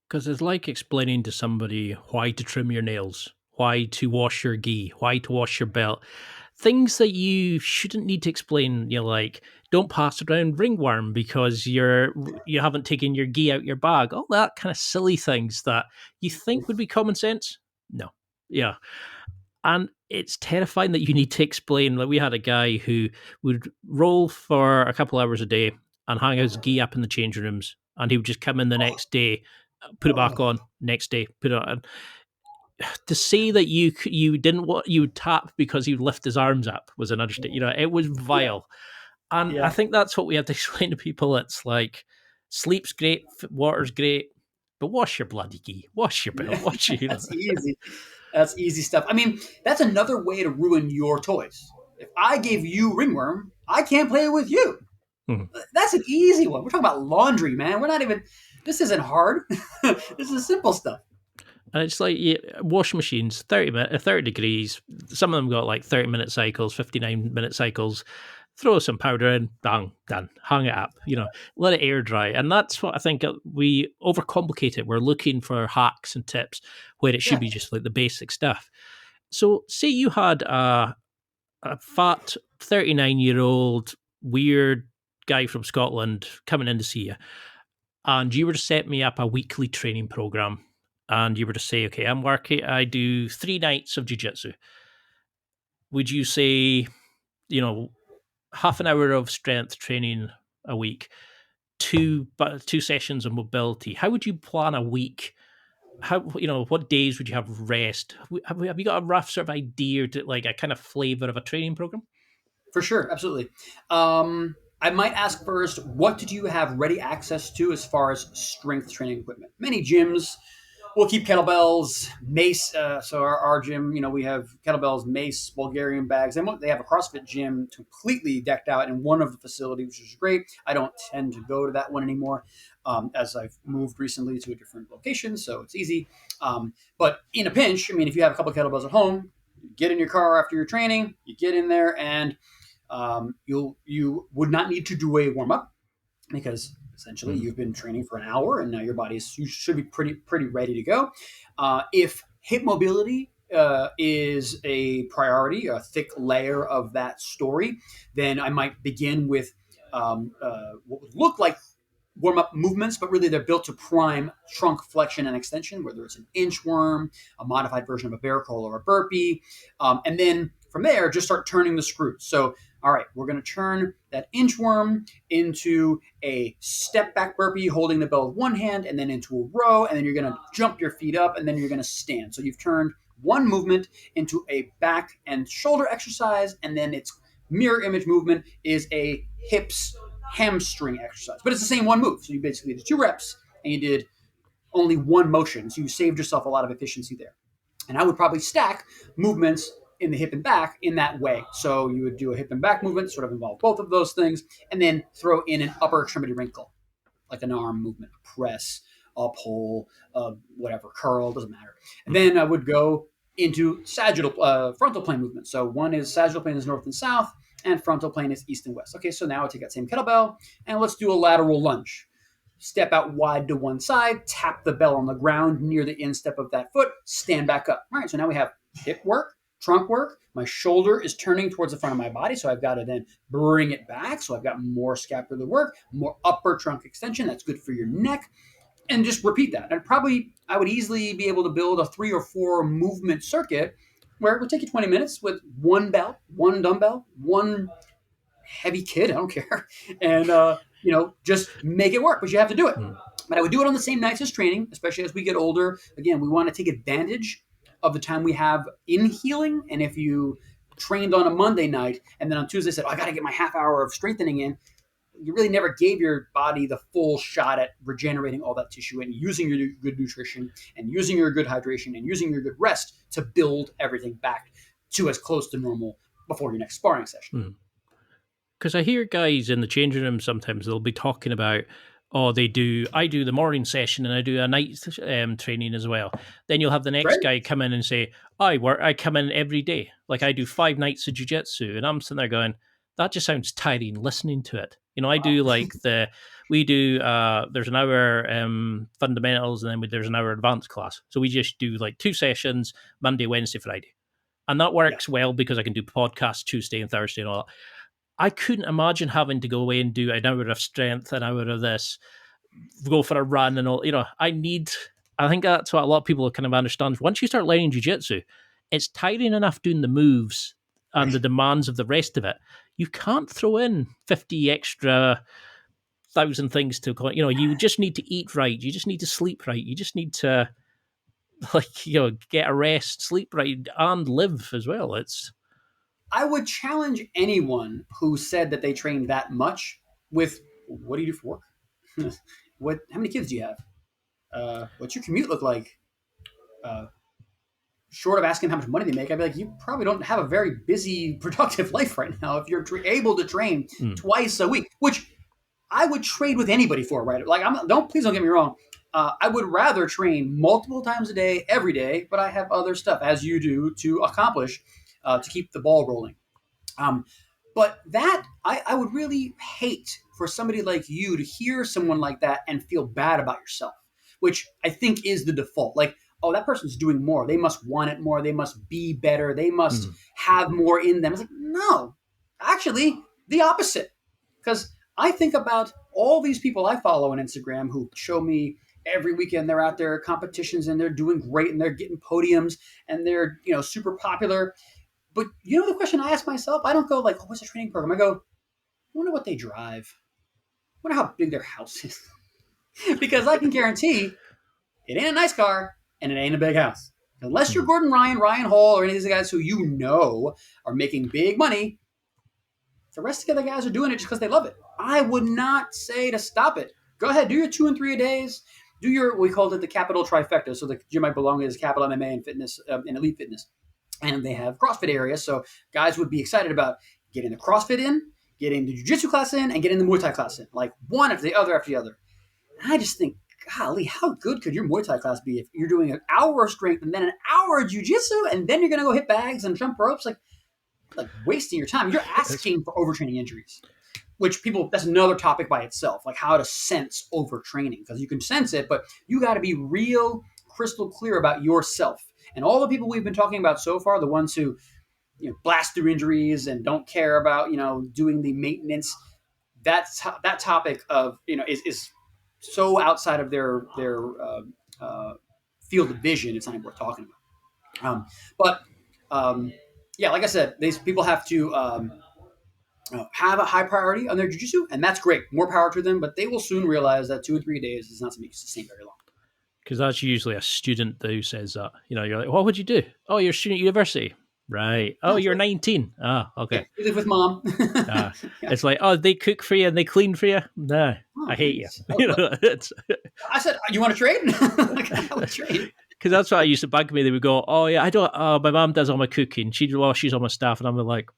B: Because it's like explaining to somebody why to trim your nails, why to wash your gi, why to wash your belt. Things that you shouldn't need to explain. Like, don't pass around ringworm because you haven't taken your gi out your bag. All that kind of silly things that you think would be common sense. No. Yeah. And it's terrifying that you need to explain. Like, we had a guy who would roll for a couple hours a day and hang his gi up in the changing rooms, and he would just come in the next day, put it back on, next day, put it on. To say that you didn't want you tap because he would lift his arms up was an understatement. It was vile. And I think that's what we have to explain to people. It's like, sleep's great, water's great, but wash your bloody gi, wash your belt, wash your.
C: That's easy. That's easy stuff. I mean, that's another way to ruin your toys. If I gave you ringworm, I can't play with you. That's an easy one. We're talking about laundry, man. This isn't hard. This is simple stuff.
B: And it's like, washing machines, 30 degrees. Some of them got like 30-minute cycles, 59-minute cycles. Throw some powder in, bang, done. Hang it up, let it air dry. And that's what I think we overcomplicate it. We're looking for hacks and tips where it should be just like the basic stuff. So say you had a fat 39-year-old weird guy from Scotland coming in to see you, and you were to set me up a weekly training program. And you were to say, okay, I do 3 nights of jiu-jitsu. Would you say, half an hour of strength training a week, two sessions of mobility? How would you plan a week? How, what days would you have rest? Have you got a rough sort of idea to like a kind of flavor of a training program?
C: For sure. Absolutely. I might ask first, what did you have ready access to as far as strength training equipment? Many gyms will keep kettlebells, mace. So our gym, we have kettlebells, mace, Bulgarian bags. And they have a CrossFit gym completely decked out in one of the facilities, which is great. I don't tend to go to that one anymore as I've moved recently to a different location, so it's easy. But in a pinch, if you have a couple of kettlebells at home, you get in your car after your training, you get in there, and you would not need to do a warm-up because essentially you've been training for an hour and now you should be pretty ready to go. If hip mobility is a priority, a thick layer of that story, then I might begin with what would look like warm-up movements, but really they're built to prime trunk flexion and extension, whether it's an inchworm, a modified version of a bear crawl or a burpee. And then from there, just start turning the screws. So, all right, we're going to turn that inchworm into a step back burpee, holding the bell with one hand, and then into a row, and then you're going to jump your feet up, and then you're going to stand. So you've turned one movement into a back and shoulder exercise, and then its mirror image movement is a hips hamstring exercise. But it's the same one move. So you basically did 2 reps, and you did only one motion. So you saved yourself a lot of efficiency there. And I would probably stack movements in the hip and back in that way. So you would do a hip and back movement, sort of involve both of those things, and then throw in an upper extremity wrinkle, like an arm movement, a press, a pull, whatever, curl, doesn't matter. And then I would go into sagittal, frontal plane movement. So one is sagittal plane is north and south, and frontal plane is east and west. Okay, so now I take that same kettlebell, and let's do a lateral lunge. Step out wide to one side, tap the bell on the ground near the instep of that foot, stand back up. All right, so now we have hip work, trunk work. My shoulder is turning towards the front of my body, so I've got to then bring it back. So I've got more scapular work, more upper trunk extension. That's good for your neck. And just repeat that. And I would easily be able to build a 3 or 4 movement circuit where it would take you 20 minutes with one belt, one dumbbell, one heavy kid, I don't care, and just make it work, but you have to do it. But I would do it on the same nights as training, especially as we get older. Again, we want to take advantage of the time we have in healing, and if you trained on a Monday night and then on Tuesday said, I got to get my half hour of strengthening in, you really never gave your body the full shot at regenerating all that tissue and using your good nutrition and using your good hydration and using your good rest to build everything back to as close to normal before your next sparring session.
B: Because I hear guys in the changing room sometimes they'll be talking about, oh, I do the morning session and I do a night training as well. Then you'll have the next
C: Right?
B: guy come in and say, I come in every day. Like I do 5 nights of jiu-jitsu. And I'm sitting there going, that just sounds tiring listening to it. I do like there's an hour fundamentals and then there's an hour advanced class. So we just do like 2 sessions, Monday, Wednesday, Friday. And that works well because I can do podcasts Tuesday and Thursday and all that. I couldn't imagine having to go away and do an hour of strength, an hour of this, go for a run and all. I think that's what a lot of people kind of understand. Once you start learning jiu-jitsu, it's tiring enough doing the moves and the demands of the rest of it. You can't throw in 50 extra 1,000 things to, you just need to eat right. You just need to sleep right. You just need to, get a rest, sleep right, and live as well.
C: I would challenge anyone who said that they train that much with, what do you do for work? How many kids do you have? What's your commute look like? Short of asking how much money they make, I'd be like, you probably don't have a very busy, productive life right now if you're able to train twice a week, which I would trade with anybody for, right? Like, please don't get me wrong. I would rather train multiple times a day, every day, but I have other stuff, as you do, to accomplish to keep the ball rolling. But that, I would really hate for somebody like you to hear someone like that and feel bad about yourself, which I think is the default. Like, oh, that person's doing more. They must want it more. They must be better. They must have more in them. It's like, no, actually, the opposite. Because I think about all these people I follow on Instagram who show me every weekend they're out there at competitions and they're doing great and they're getting podiums and they're, super popular. But the question I ask myself, I don't go like, oh, what's the training program? I go, I wonder what they drive. I wonder how big their house is. Because I can guarantee it ain't a nice car and it ain't a big house. Unless you're Gordon Ryan, Ryan Hall, or any of these guys who are making big money, the rest of the other guys are doing it just because they love it. I would not say to stop it. Go ahead, do your 2 and 3 a days. Do we called it the capital trifecta. So the gym I belong is Capital MMA and Fitness and Elite Fitness. And they have CrossFit areas. So guys would be excited about getting the CrossFit in, getting the Jiu-Jitsu class in, and getting the Muay Thai class in. Like one after the other after the other. And I just think, golly, how good could your Muay Thai class be if you're doing an hour of strength and then an hour of Jiu-Jitsu and then you're going to go hit bags and jump ropes? Like wasting your time. You're asking for overtraining injuries, which that's another topic by itself, like how to sense overtraining, because you can sense it, but you got to be real crystal clear about yourself. And all the people we've been talking about so far, the ones who blast through injuries and don't care about doing the maintenance, that topic of is so outside of their field of vision, it's not even worth talking about. Like I said, these people have to have a high priority on their jiu-jitsu, and that's great. More power to them, but they will soon realize that 2 and 3 days is not something you can sustain very long.
B: Because that's usually a student who says that. You're like, what would you do? Oh, you're a student at university. Right. Oh, you're 19. Ah, okay.
C: Yeah, you live with mom.
B: Yeah. It's like, oh, they cook for you and they clean for you? Nah, I hate you.
C: I said, you want to trade? I would trade.
B: Because that's what I used to bug me. They would go, oh, yeah, I don't, my mom does all my cooking. She's all my stuff. And I'm like,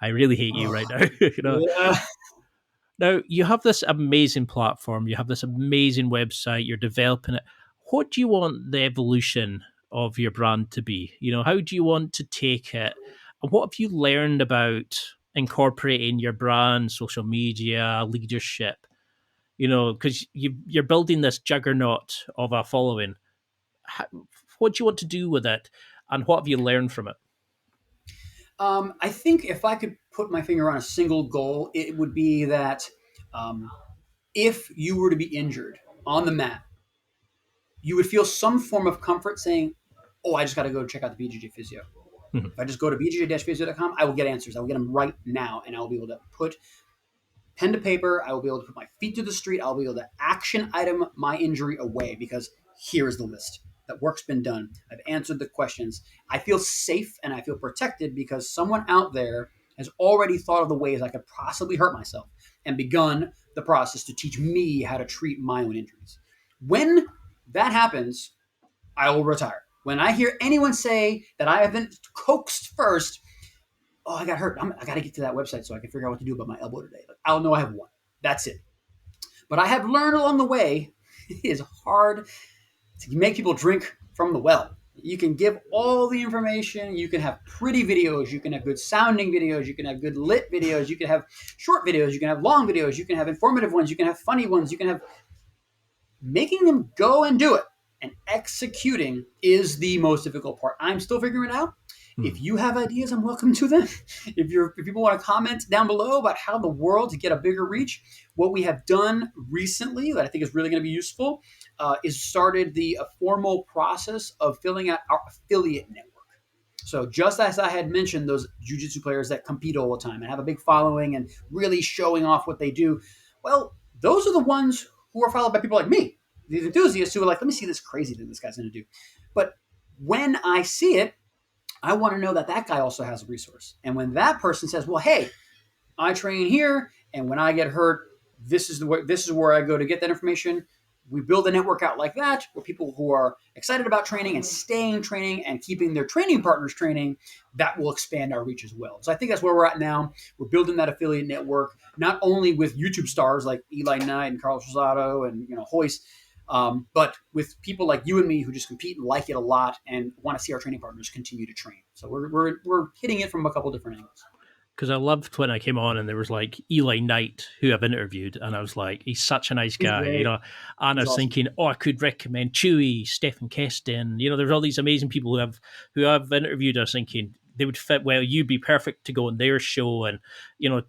B: I really hate you right now.
C: Yeah.
B: Now, you have this amazing platform. You have this amazing website. You're developing it. What do you want the evolution of your brand to be? How do you want to take it? And what have you learned about incorporating your brand, social media, leadership? Because you're building this juggernaut of a following. What do you want to do with it? And what have you learned from it?
C: I think if I could put my finger on a single goal, it would be that if you were to be injured on the mat, you would feel some form of comfort saying, oh, I just got to go check out the BJJ Physio. Mm-hmm. If I just go to bjj-physio.com, I will get answers. I will get them right now, and I will be able to put pen to paper. I will be able to put my feet to the street. I'll be able to action item my injury away because here is the list. That work's been done. I've answered the questions. I feel safe and I feel protected because someone out there has already thought of the ways I could possibly hurt myself. and begun the process to teach me how to treat my own injuries. When that happens, I will retire. When I hear anyone say that I haven't coaxed first, oh, I got hurt. I got to get to that website so I can figure out what to do about my elbow today. Like, I'll know I have one. That's it. But I have learned along the way, it is hard to make people drink from the well. You can give all the information. You can have pretty videos. You can have good sounding videos. You can have good lit videos. You can have short videos. You can have long videos. You can have informative ones. You can have funny ones. You can have making them go and do it. And executing is the most difficult part. I'm still figuring it out. If you have ideas, I'm welcome to them. If people want to comment down below about how the world to get a bigger reach, what we have done recently that I think is really going to be useful is started the formal process of filling out our affiliate network. So just as I had mentioned, those jiu-jitsu players that compete all the time and have a big following and really showing off what they do, well, those are the ones who are followed by people like me, these enthusiasts who are like, let me see this crazy thing this guy's going to do. But when I see it, I want to know that that guy also has a resource. And when that person says, well, hey, I train here, and when I get hurt, this is where I go to get that information. We build a network out like that where people who are excited about training and staying training and keeping their training partners training, that will expand our reach as well. So I think that's where we're at now. We're building that affiliate network, not only with YouTube stars like Eli Knight and Carlos Rosado and Hoist, but with people like you and me who just compete and like it a lot and want to see our training partners continue to train. So we're hitting it from a couple different angles.
B: Because I loved when I came on and there was like Eli Knight who I've interviewed, and I was like, he's such a nice guy, and I was thinking, I could recommend Chewy, Stephen Keston, there's all these amazing people who I've interviewed. I was thinking they would fit well. You'd be perfect to go on their show and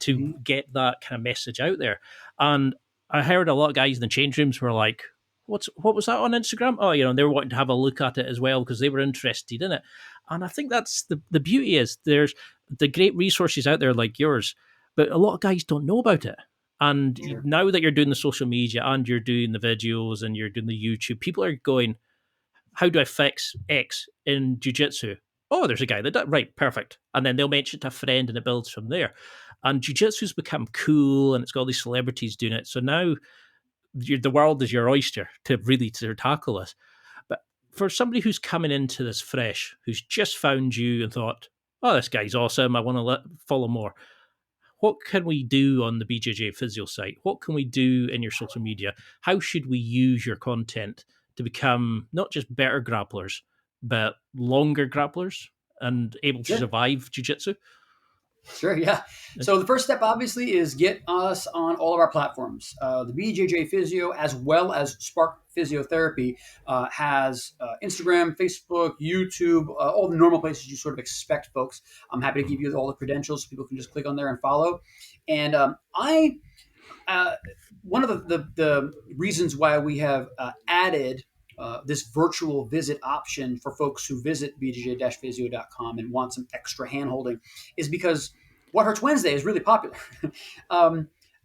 B: to get that kind of message out there. And I heard a lot of guys in the change rooms were like, what was that on Instagram? Oh, they were wanting to have a look at it as well because they were interested in it. And I think that's the beauty is there's the great resources out there like yours, but a lot of guys don't know about it. And now that you're doing the social media and you're doing the videos and you're doing the YouTube, people are going, how do I fix X in jiu-jitsu? Oh, there's a guy that does. Right, perfect. And then they'll mention it to a friend and it builds from there. And jiu-jitsu's become cool and it's got all these celebrities doing it. So now the world is your oyster to really tackle this. But for somebody who's coming into this fresh, who's just found you and thought, oh, this guy's awesome, I want to follow more, what can we do on the BJJ Physio site? What can we do in your social media? How should we use your content to become not just better grapplers, but longer grapplers and able to survive jiu-jitsu?
C: Sure, yeah. So the first step, obviously, is get us on all of our platforms. The BJJ Physio, as well as Spark Physiotherapy, has Instagram, Facebook, YouTube, all the normal places you sort of expect, folks. I'm happy to give you all the credentials so people can just click on there and follow. And one of the reasons why we have added this virtual visit option for folks who visit bjj-physio.com and want some extra handholding is because What Hurts Wednesday is really popular.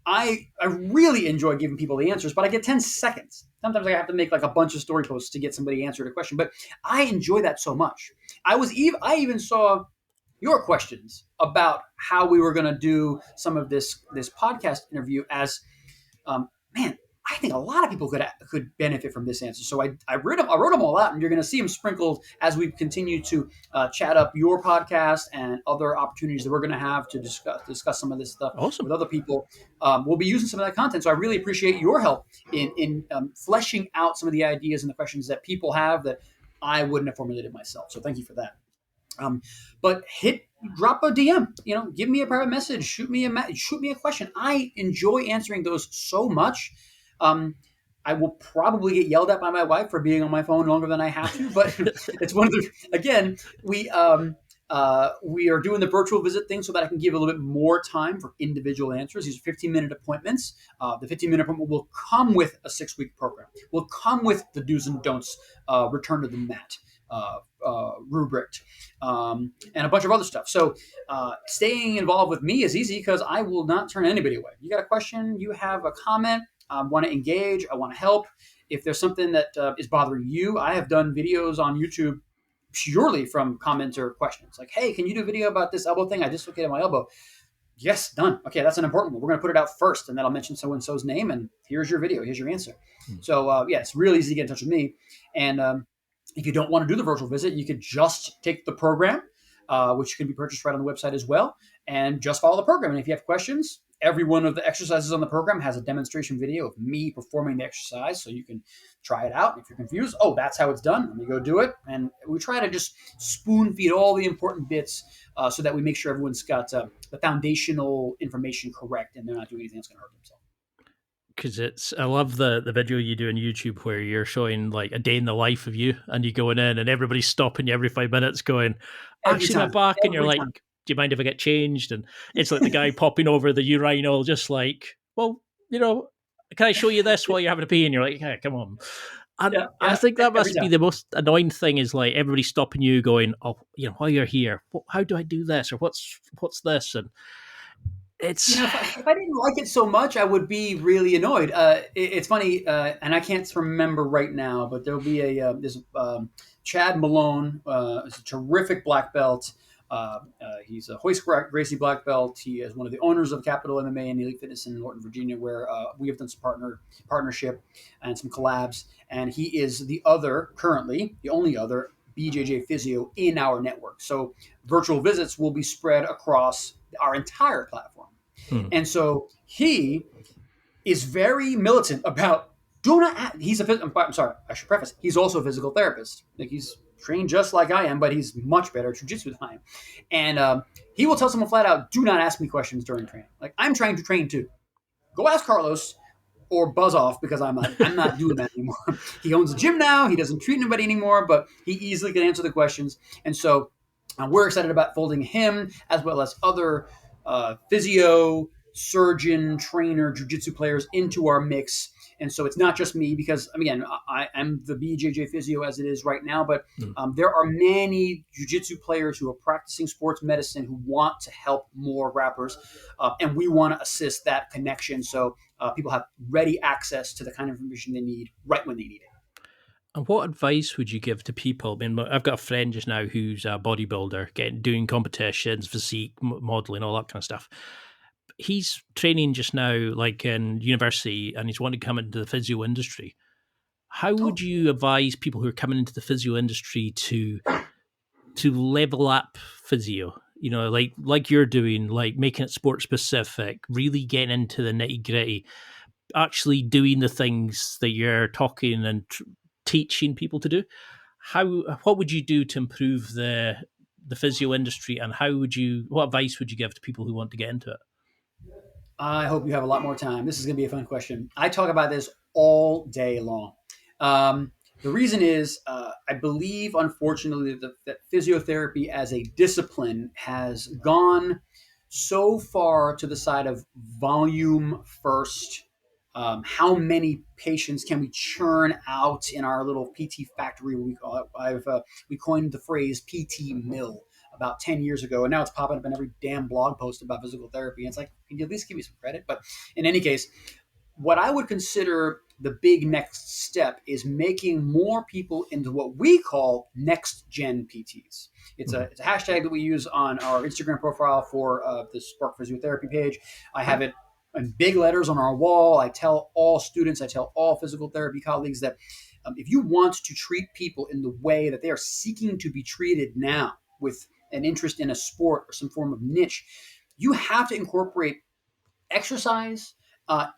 C: I really enjoy giving people the answers, but I get 10 seconds. Sometimes I have to make like a bunch of story posts to get somebody answered a question, but I enjoy that so much. I even saw your questions about how we were going to do some of this podcast interview as, man, I think a lot of people could benefit from this answer. So I wrote them all out, and you're going to see them sprinkled as we continue to chat up your podcast and other opportunities that we're going to have to discuss some of this stuff with other people. We'll be using some of that content. So I really appreciate your help in fleshing out some of the ideas and the questions that people have that I wouldn't have formulated myself. So thank you for that. But drop a DM, give me a private message, shoot me a question. I enjoy answering those so much. I will probably get yelled at by my wife for being on my phone longer than I have to, but it's one of the, again, we are doing the virtual visit thing so that I can give a little bit more time for individual answers. These are 15-minute appointments. The 15-minute appointment will come with a 6-week program, will come with the do's and don'ts, return to the mat, rubric, and a bunch of other stuff. So staying involved with me is easy because I will not turn anybody away. You got a question, you have a comment, I want to engage, I want to help. If there's something that is bothering you, I have done videos on YouTube purely from comments or questions. Like, hey, can you do a video about this elbow thing? I dislocated my elbow. Yes, done. Okay, that's an important one. We're going to put it out first, and then I'll mention so and so's name, and here's your video. Here's your answer. So yeah, it's really easy to get in touch with me. And if you don't want to do the virtual visit, you could just take the program, which can be purchased right on the website as well, and just follow the program. And if you have questions, every one of the exercises on the program has a demonstration video of me performing the exercise, so you can try it out. If you're confused, oh, that's how it's done. Let me go do it. And we try to just spoon feed all the important bits so that we make sure everyone's got the foundational information correct and they're not doing anything that's going to hurt themselves.
B: Because I love the video you do on YouTube where you're showing like a day in the life of you, and you going in and everybody's stopping you every 5 minutes going, actually my back, and you're like, do you mind if I get changed? And it's like the guy popping over the urinal, just like, well, can I show you this while you're having a pee? And you're like, hey, come on. And I think that must be the most annoying thing, is like everybody stopping you going, oh, while you're here, how do I do this? Or what's this? And it's,
C: if I didn't like it so much, I would be really annoyed. It's funny, and I can't remember right now, but there'll be there's Chad Malone, is a terrific black belt. He's a Hoist Gracie black belt. He is one of the owners of Capital MMA and Elite Fitness in Norton, Virginia, where we have done some partnership and some collabs. And he is currently the only other BJJ Physio in our network. So virtual visits will be spread across our entire platform. And so he is very militant about I'm sorry, I should preface, he's also a physical therapist. Like, he's trained just like I am, but he's much better at jiu-jitsu than I am. And he will tell someone flat out, do not ask me questions during training. Like, I'm trying to train too. Go ask Carlos or buzz off, because I'm not doing that anymore. He owns a gym now. He doesn't treat anybody anymore, but he easily can answer the questions. And so we're excited about folding him as well as other physio, surgeon, trainer, jiu-jitsu players into our mix. And so it's not just me, because, again, I'm the BJJ Physio as it is right now, but there are many jiu-jitsu players who are practicing sports medicine who want to help more grapplers, and we want to assist that connection so people have ready access to the kind of information they need right when they need it.
B: And what advice would you give to people? I mean, I've got a friend just now who's a bodybuilder, doing competitions, physique, modeling, all that kind of stuff. He's training just now, like in university, and he's wanting to come into the physio industry. How would you advise people who are coming into the physio industry to level up physio? Like you're doing, like making it sport specific, really getting into the nitty gritty, actually doing the things that you're talking and teaching people to do. What would you do to improve the physio industry, and what advice would you give to people who want to get into it?
C: I hope you have a lot more time. This is going to be a fun question. I talk about this all day long. The reason is, I believe, unfortunately, that physiotherapy as a discipline has gone so far to the side of volume first. How many patients can we churn out in our little PT factory? We call it. We coined the phrase PT mill about 10 years ago, and now it's popping up in every damn blog post about physical therapy. And it's like, can you at least give me some credit? But in any case, what I would consider the big next step is making more people into what we call next gen PTs. It's a hashtag that we use on our Instagram profile for the Spark Physiotherapy page. I have it in big letters on our wall. I tell all students, I tell all physical therapy colleagues that if you want to treat people in the way that they are seeking to be treated now, with an interest in a sport or some form of niche, you have to incorporate exercise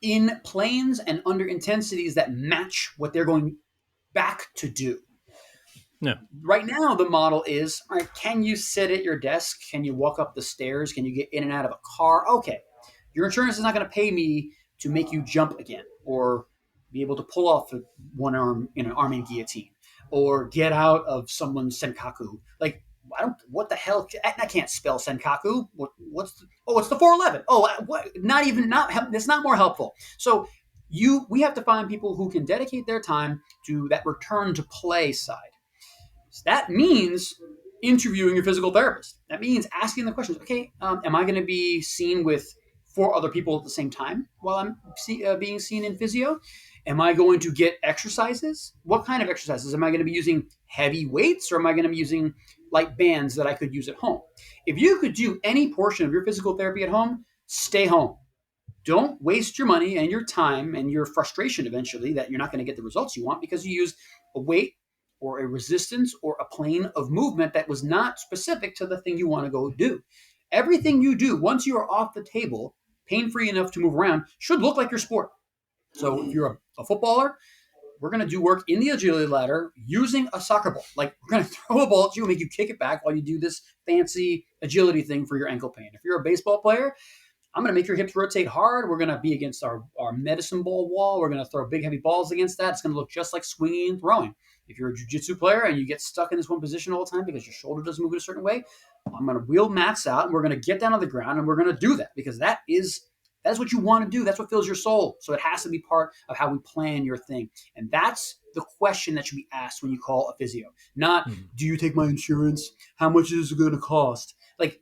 C: in planes and under intensities that match what they're going back to do.
B: No.
C: Right now, the model is, all right, can you sit at your desk? Can you walk up the stairs? Can you get in and out of a car? Okay. Your insurance is not going to pay me to make you jump again, or be able to pull off one arm in an arming guillotine, or get out of someone's senkaku. Like, what the hell? I can't spell senkaku. It's the 411. It's not more helpful. So we have to find people who can dedicate their time to that return to play side. So that means interviewing your physical therapist. That means asking the questions. Okay, am I going to be seen with for other people at the same time while I'm being seen in physio? Am I going to get exercises? What kind of exercises? Am I going to be using heavy weights, or am I going to be using light bands that I could use at home? If you could do any portion of your physical therapy at home, stay home. Don't waste your money and your time and your frustration eventually that you're not going to get the results you want because you used a weight or a resistance or a plane of movement that was not specific to the thing you want to go do. Everything you do once you are off the table, pain-free enough to move around, should look like your sport. So if you're a footballer, we're going to do work in the agility ladder using a soccer ball. Like, we're going to throw a ball at you and make you kick it back while you do this fancy agility thing for your ankle pain. If you're a baseball player, I'm going to make your hips rotate hard. We're going to be against our medicine ball wall. We're going to throw big, heavy balls against that. It's going to look just like swinging and throwing. If you're a jiu-jitsu player and you get stuck in this one position all the time because your shoulder doesn't move in a certain way, I'm going to wheel mats out and we're going to get down on the ground and we're going to do that because that's what you want to do. That's what fills your soul. So it has to be part of how we plan your thing. And that's the question that should be asked when you call a physio. Not, do you take my insurance? How much is it going to cost? Like,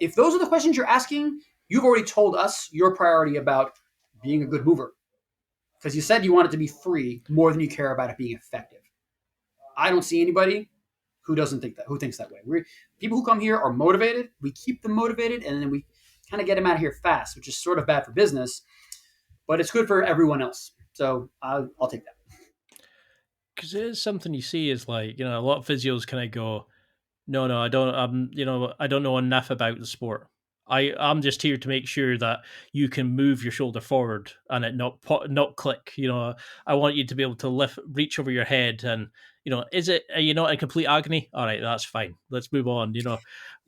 C: if those are the questions you're asking, you've already told us your priority about being a good mover. Because you said you want it to be free more than you care about it being effective. I don't see anybody who thinks that way. People who come here are motivated. We keep them motivated, and then we kind of get them out of here fast, which is sort of bad for business, but it's good for everyone else. So I'll take that.
B: Because it is something you see is like, a lot of physios kind of go, no, I don't, I don't know enough about the sport. I'm just here to make sure that you can move your shoulder forward and it not click. I want you to be able to reach over your head, and are you not in complete agony? All right, that's fine. Let's move on.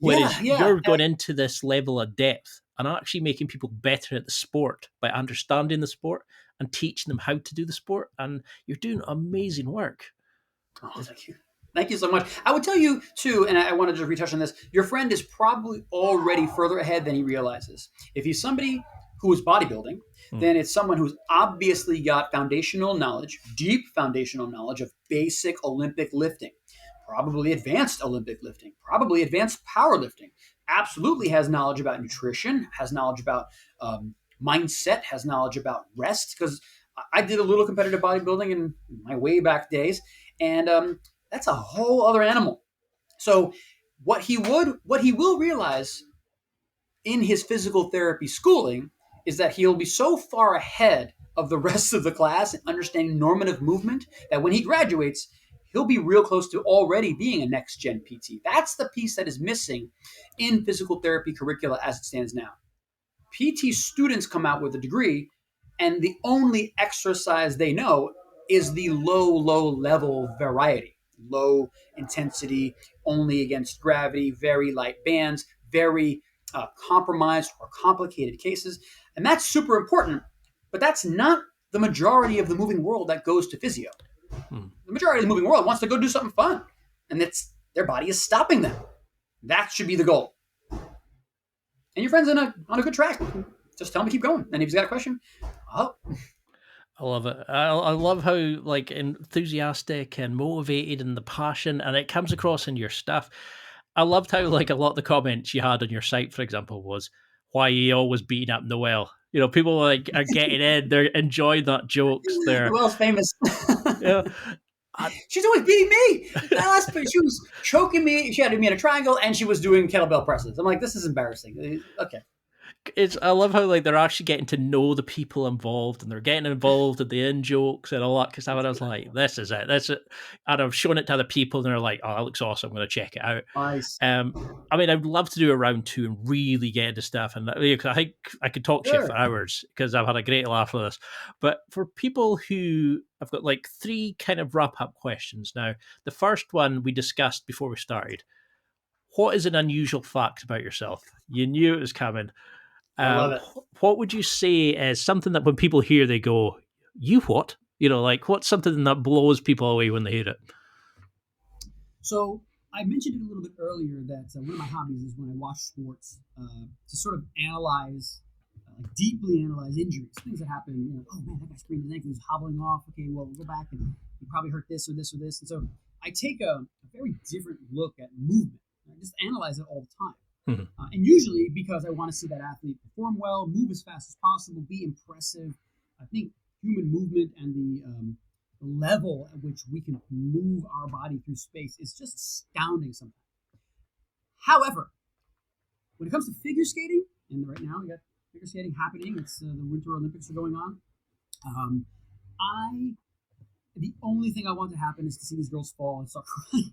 B: Whereas you're going into this level of depth and actually making people better at the sport by understanding the sport and teaching them how to do the sport, and you're doing amazing work.
C: Oh, thank you. Thank you so much. I would tell you, too, and I want to just retouch on this, your friend is probably already further ahead than he realizes. If he's somebody who is bodybuilding, then it's someone who's obviously got foundational knowledge, deep foundational knowledge of basic Olympic lifting, probably advanced Olympic lifting, probably advanced powerlifting, absolutely has knowledge about nutrition, has knowledge about mindset, has knowledge about rest, because I did a little competitive bodybuilding in my way back days, and that's a whole other animal. So what he will realize in his physical therapy schooling is that he'll be so far ahead of the rest of the class in understanding normative movement that when he graduates, he'll be real close to already being a next-gen PT. That's the piece that is missing in physical therapy curricula as it stands now. PT students come out with a degree, and the only exercise they know is the low level variety. Low intensity, only against gravity, very light bands, very compromised or complicated cases. And that's super important, but that's not the majority of the moving world that goes to physio. The majority of the moving world wants to go do something fun, and their body is stopping them. That should be the goal. And your friend's on a good track. Just tell him to keep going. And if he's got a question,
B: I love it. I love how enthusiastic and motivated and the passion, and it comes across in your stuff. I loved how a lot of the comments you had on your site, for example, was why you always beating up Noelle. People are getting in, they're enjoying that jokes there.
C: Noelle's famous. She's always beating me. She was choking me. She had me in a triangle, and she was doing kettlebell presses. I'm like, this is embarrassing. Okay.
B: I love how they're actually getting to know the people involved, and they're getting involved in the in jokes and all that. Because I was like, this is it, and I've shown it to other people, and they're like, oh, that looks awesome. I'm going to check it out.
C: Nice.
B: I'd love to do a round 2 and really get into stuff, and I think I could talk shit for hours because I've had a great laugh with this. But for people who I've got 3 kind of wrap up questions now. The first one we discussed before we started. What is an unusual fact about yourself? You knew it was coming.
C: I love it.
B: What would you say is something that when people hear, they go, you what? What's something that blows people away when they hear it?
C: So I mentioned it a little bit earlier that one of my hobbies is when I watch sports to sort of deeply analyze injuries, things that happen. Oh man, that guy sprained his ankle, he's hobbling off. Okay, well, we'll go back and he probably hurt this or this or this. And so I take a very different look at movement. I just analyze it all the time. And usually because I want to see that athlete perform well, move as fast as possible, be impressive. I think human movement and the level at which we can move our body through space is just astounding sometimes. However, when it comes to figure skating, and right now we got figure skating happening, it's the Winter Olympics are going on. The only thing I want to happen is to see these girls fall and start crying.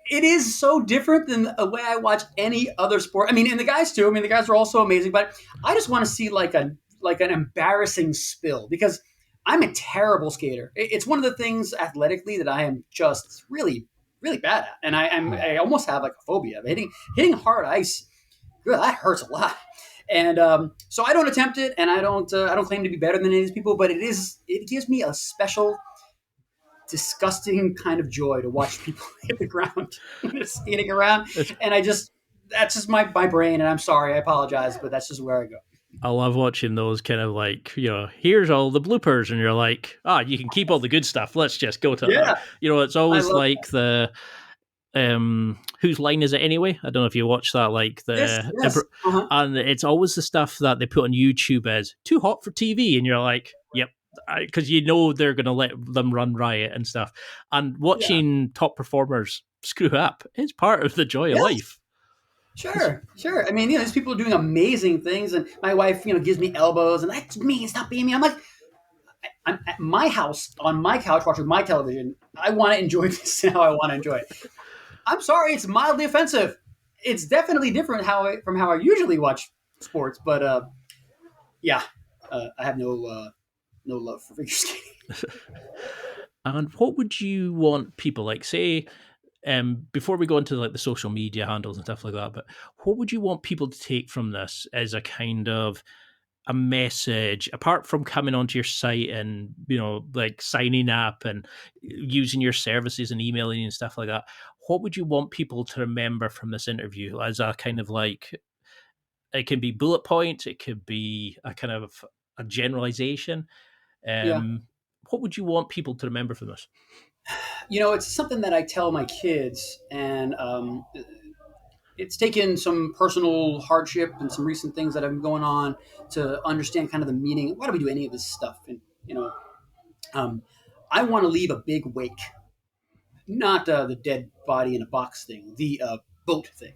C: It is so different than the way I watch any other sport. I mean, and the guys too. I mean, the guys are also amazing, but I just want to see like an embarrassing spill because I'm a terrible skater. It's one of the things athletically that I am just really, really bad at, and I almost have like a phobia of hitting hard ice. Good, that hurts a lot. And so I don't attempt it, and I don't claim to be better than any of these people, but it gives me a special, disgusting kind of joy to watch people hit the ground when they're skating around. And that's just my brain, and I'm sorry, I apologize, but that's just where I go.
B: I love watching those kind of like, here's all the bloopers, and you're like, you can keep all the good stuff. Let's just go to that. It's always like that. Whose line is it anyway? I don't know if you watch that, like
C: yes.
B: And it's always the stuff that they put on YouTube as too hot for TV, and you're like, yep, because they're going to let them run riot and stuff. And watching top performers screw up is part of the joy of life.
C: Sure. I mean, these people are doing amazing things, and my wife, gives me elbows, and that's me. Stop being me. I'm like, I'm at my house on my couch watching my television. I want to enjoy this how I want to enjoy it. I'm sorry, it's mildly offensive. It's definitely different from how I usually watch sports, but I have no love for figure skating.
B: And what would you want people, like, say, before we go into like the social media handles and stuff like that, but what would you want people to take from this as a kind of a message, apart from coming onto your site and like signing up and using your services and emailing and stuff like that? What would you want people to remember from this interview as a kind of like, it can be bullet points, it could be a kind of a generalization. What would you want people to remember from this?
C: It's something that I tell my kids, and it's taken some personal hardship and some recent things that have been going on to understand kind of the meaning. Why do we do any of this stuff? And I want to leave a big wake, not the dead body in a box thing, the boat thing.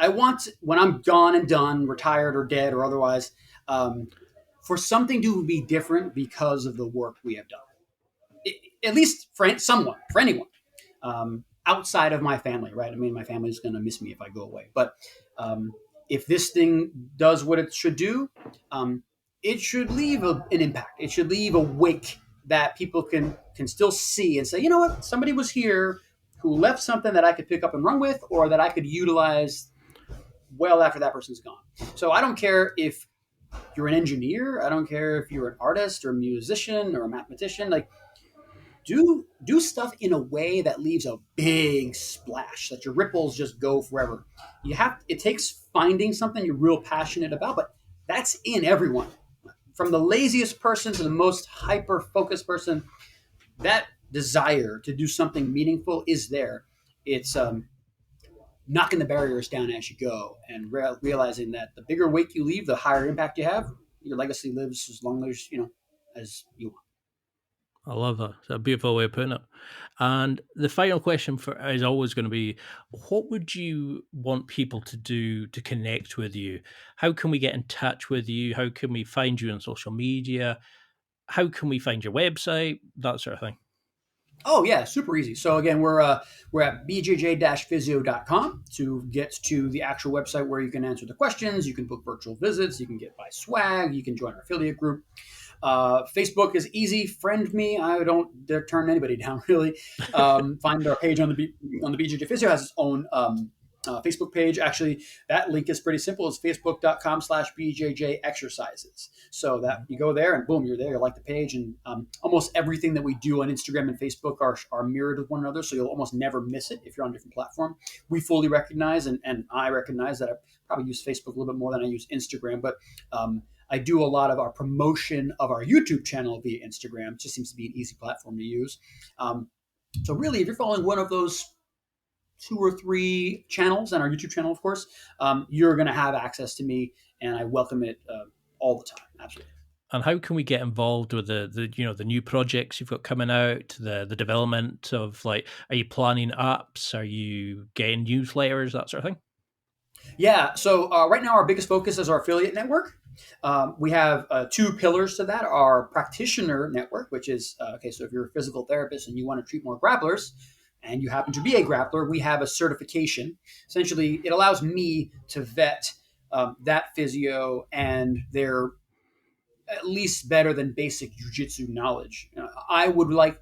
C: I want, when I'm gone and done, retired or dead or otherwise, for something to be different because of the work we have done. At least for anyone, outside of my family, right? I mean, my family's going to miss me if I go away. But if this thing does what it should do, it should leave an impact. It should leave a wake that people can still see and say, you know what? Somebody was here who left something that I could pick up and run with, or that I could utilize well after that person's gone. So I don't care if you're an engineer. I don't care if you're an artist or a musician or a mathematician. Like, do stuff in a way that leaves a big splash, that your ripples just go forever. It takes finding something you're real passionate about, but that's in everyone. From the laziest person to the most hyper-focused person, that desire to do something meaningful is there. It's knocking the barriers down as you go, and realizing that the bigger wake you leave, the higher impact you have. Your legacy lives as long as as you want.
B: I love that. It's a beautiful way of putting it. And the final question is always going to be, what would you want people to do to connect with you? How can we get in touch with you? How can we find you on social media? How can we find your website? That sort of thing.
C: Oh, yeah, super easy. So again, we're at bjj-physio.com to get to the actual website where you can answer the questions. You can book virtual visits. You can buy swag. You can join our affiliate group. Facebook is easy. Friend me. I don't dare turn anybody down, really. Find our page on the BJJ Physio has its own Facebook page. Actually, that link is pretty simple. It's facebook.com/BJJ exercises. So that you go there and boom, you're there. You like the page, and almost everything that we do on Instagram and Facebook are mirrored with one another. So you'll almost never miss it if you're on a different platform. We fully recognize, and I recognize that I probably use Facebook a little bit more than I use Instagram, but I do a lot of our promotion of our YouTube channel via Instagram. It just seems to be an easy platform to use. So really, if you're following one of those 2 or 3 channels, and our YouTube channel, of course, you're going to have access to me, and I welcome it all the time. Absolutely.
B: And how can we get involved with the new projects you've got coming out, the development of, like, are you planning apps? Are you getting newsletters, that sort of thing?
C: Yeah. So right now, our biggest focus is our affiliate network. We have 2 pillars to that. Our practitioner network, which is, okay, so if you're a physical therapist and you want to treat more grapplers and you happen to be a grappler, we have a certification. Essentially, it allows me to vet that physio and their at least better than basic jiu-jitsu knowledge. I would like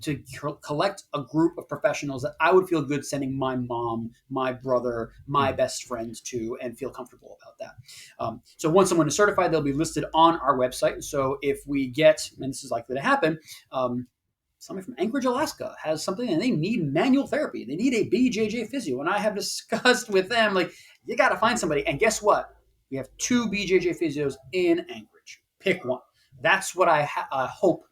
C: to collect a group of professionals that I would feel good sending my mom, my brother, my best friends to, and feel comfortable about that. So once someone is certified, they'll be listed on our website. So if we get, and this is likely to happen, somebody from Anchorage, Alaska has something and they need manual therapy. They need a BJJ Physio. And I have discussed with them, like, you got to find somebody. And guess what? We have 2 BJJ Physios in Anchorage. Pick one. That's what I hope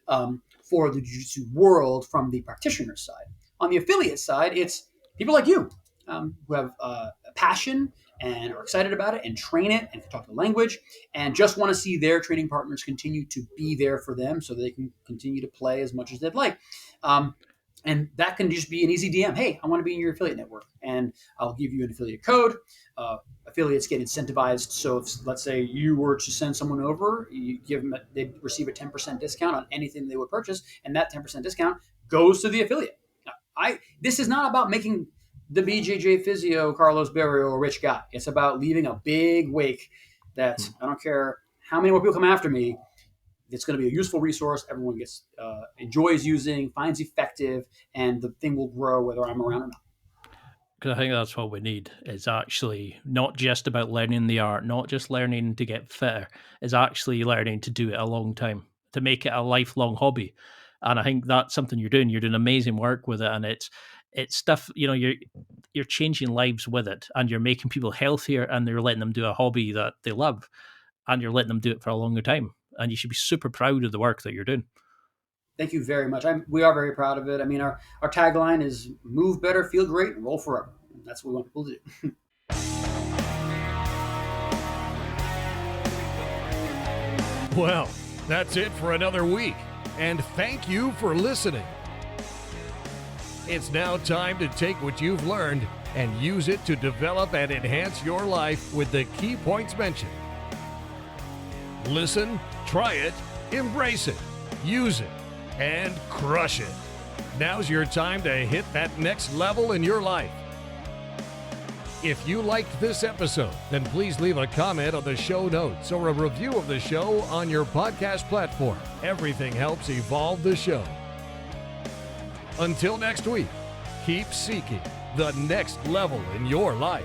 C: for the jiu-jitsu world from the practitioner side. On the affiliate side, it's people like you who have a passion and are excited about it and train it and can talk the language and just want to see their training partners continue to be there for them so they can continue to play as much as they'd like. And that can just be an easy DM. Hey, I want to be in your affiliate network, and I'll give you an affiliate code. Affiliates get incentivized. So if, let's say, you were to send someone over, you give them, they receive a 10% discount on anything they would purchase, and that 10% discount goes to the affiliate. Now, this is not about making the BJJ Physio Carlos Berio a rich guy. It's about leaving a big wake that I don't care how many more people come after me. It's going to be a useful resource. Everyone gets enjoys using, finds effective, and the thing will grow whether I'm around or not.
B: Because I think that's what we need, is actually not just about learning the art, not just learning to get fitter, is actually learning to do it a long time, to make it a lifelong hobby. And I think that's something you're doing. You're doing amazing work with it, and it's stuff, you're changing lives with it, and you're making people healthier, and you're letting them do a hobby that they love, and you're letting them do it for a longer time. And you should be super proud of the work that you're doing.
C: Thank you very much. We are very proud of it. I mean, our tagline is move better, feel great, and roll forever. And that's what we want people to do.
A: Well, that's it for another week. And thank you for listening. It's now time to take what you've learned and use it to develop and enhance your life with the key points mentioned. Listen, try it, embrace it, use it, and crush it. Now's your time to hit that next level in your life. If you liked this episode, then please leave a comment on the show notes or a review of the show on your podcast platform. Everything helps evolve the show. Until next week, keep seeking the next level in your life.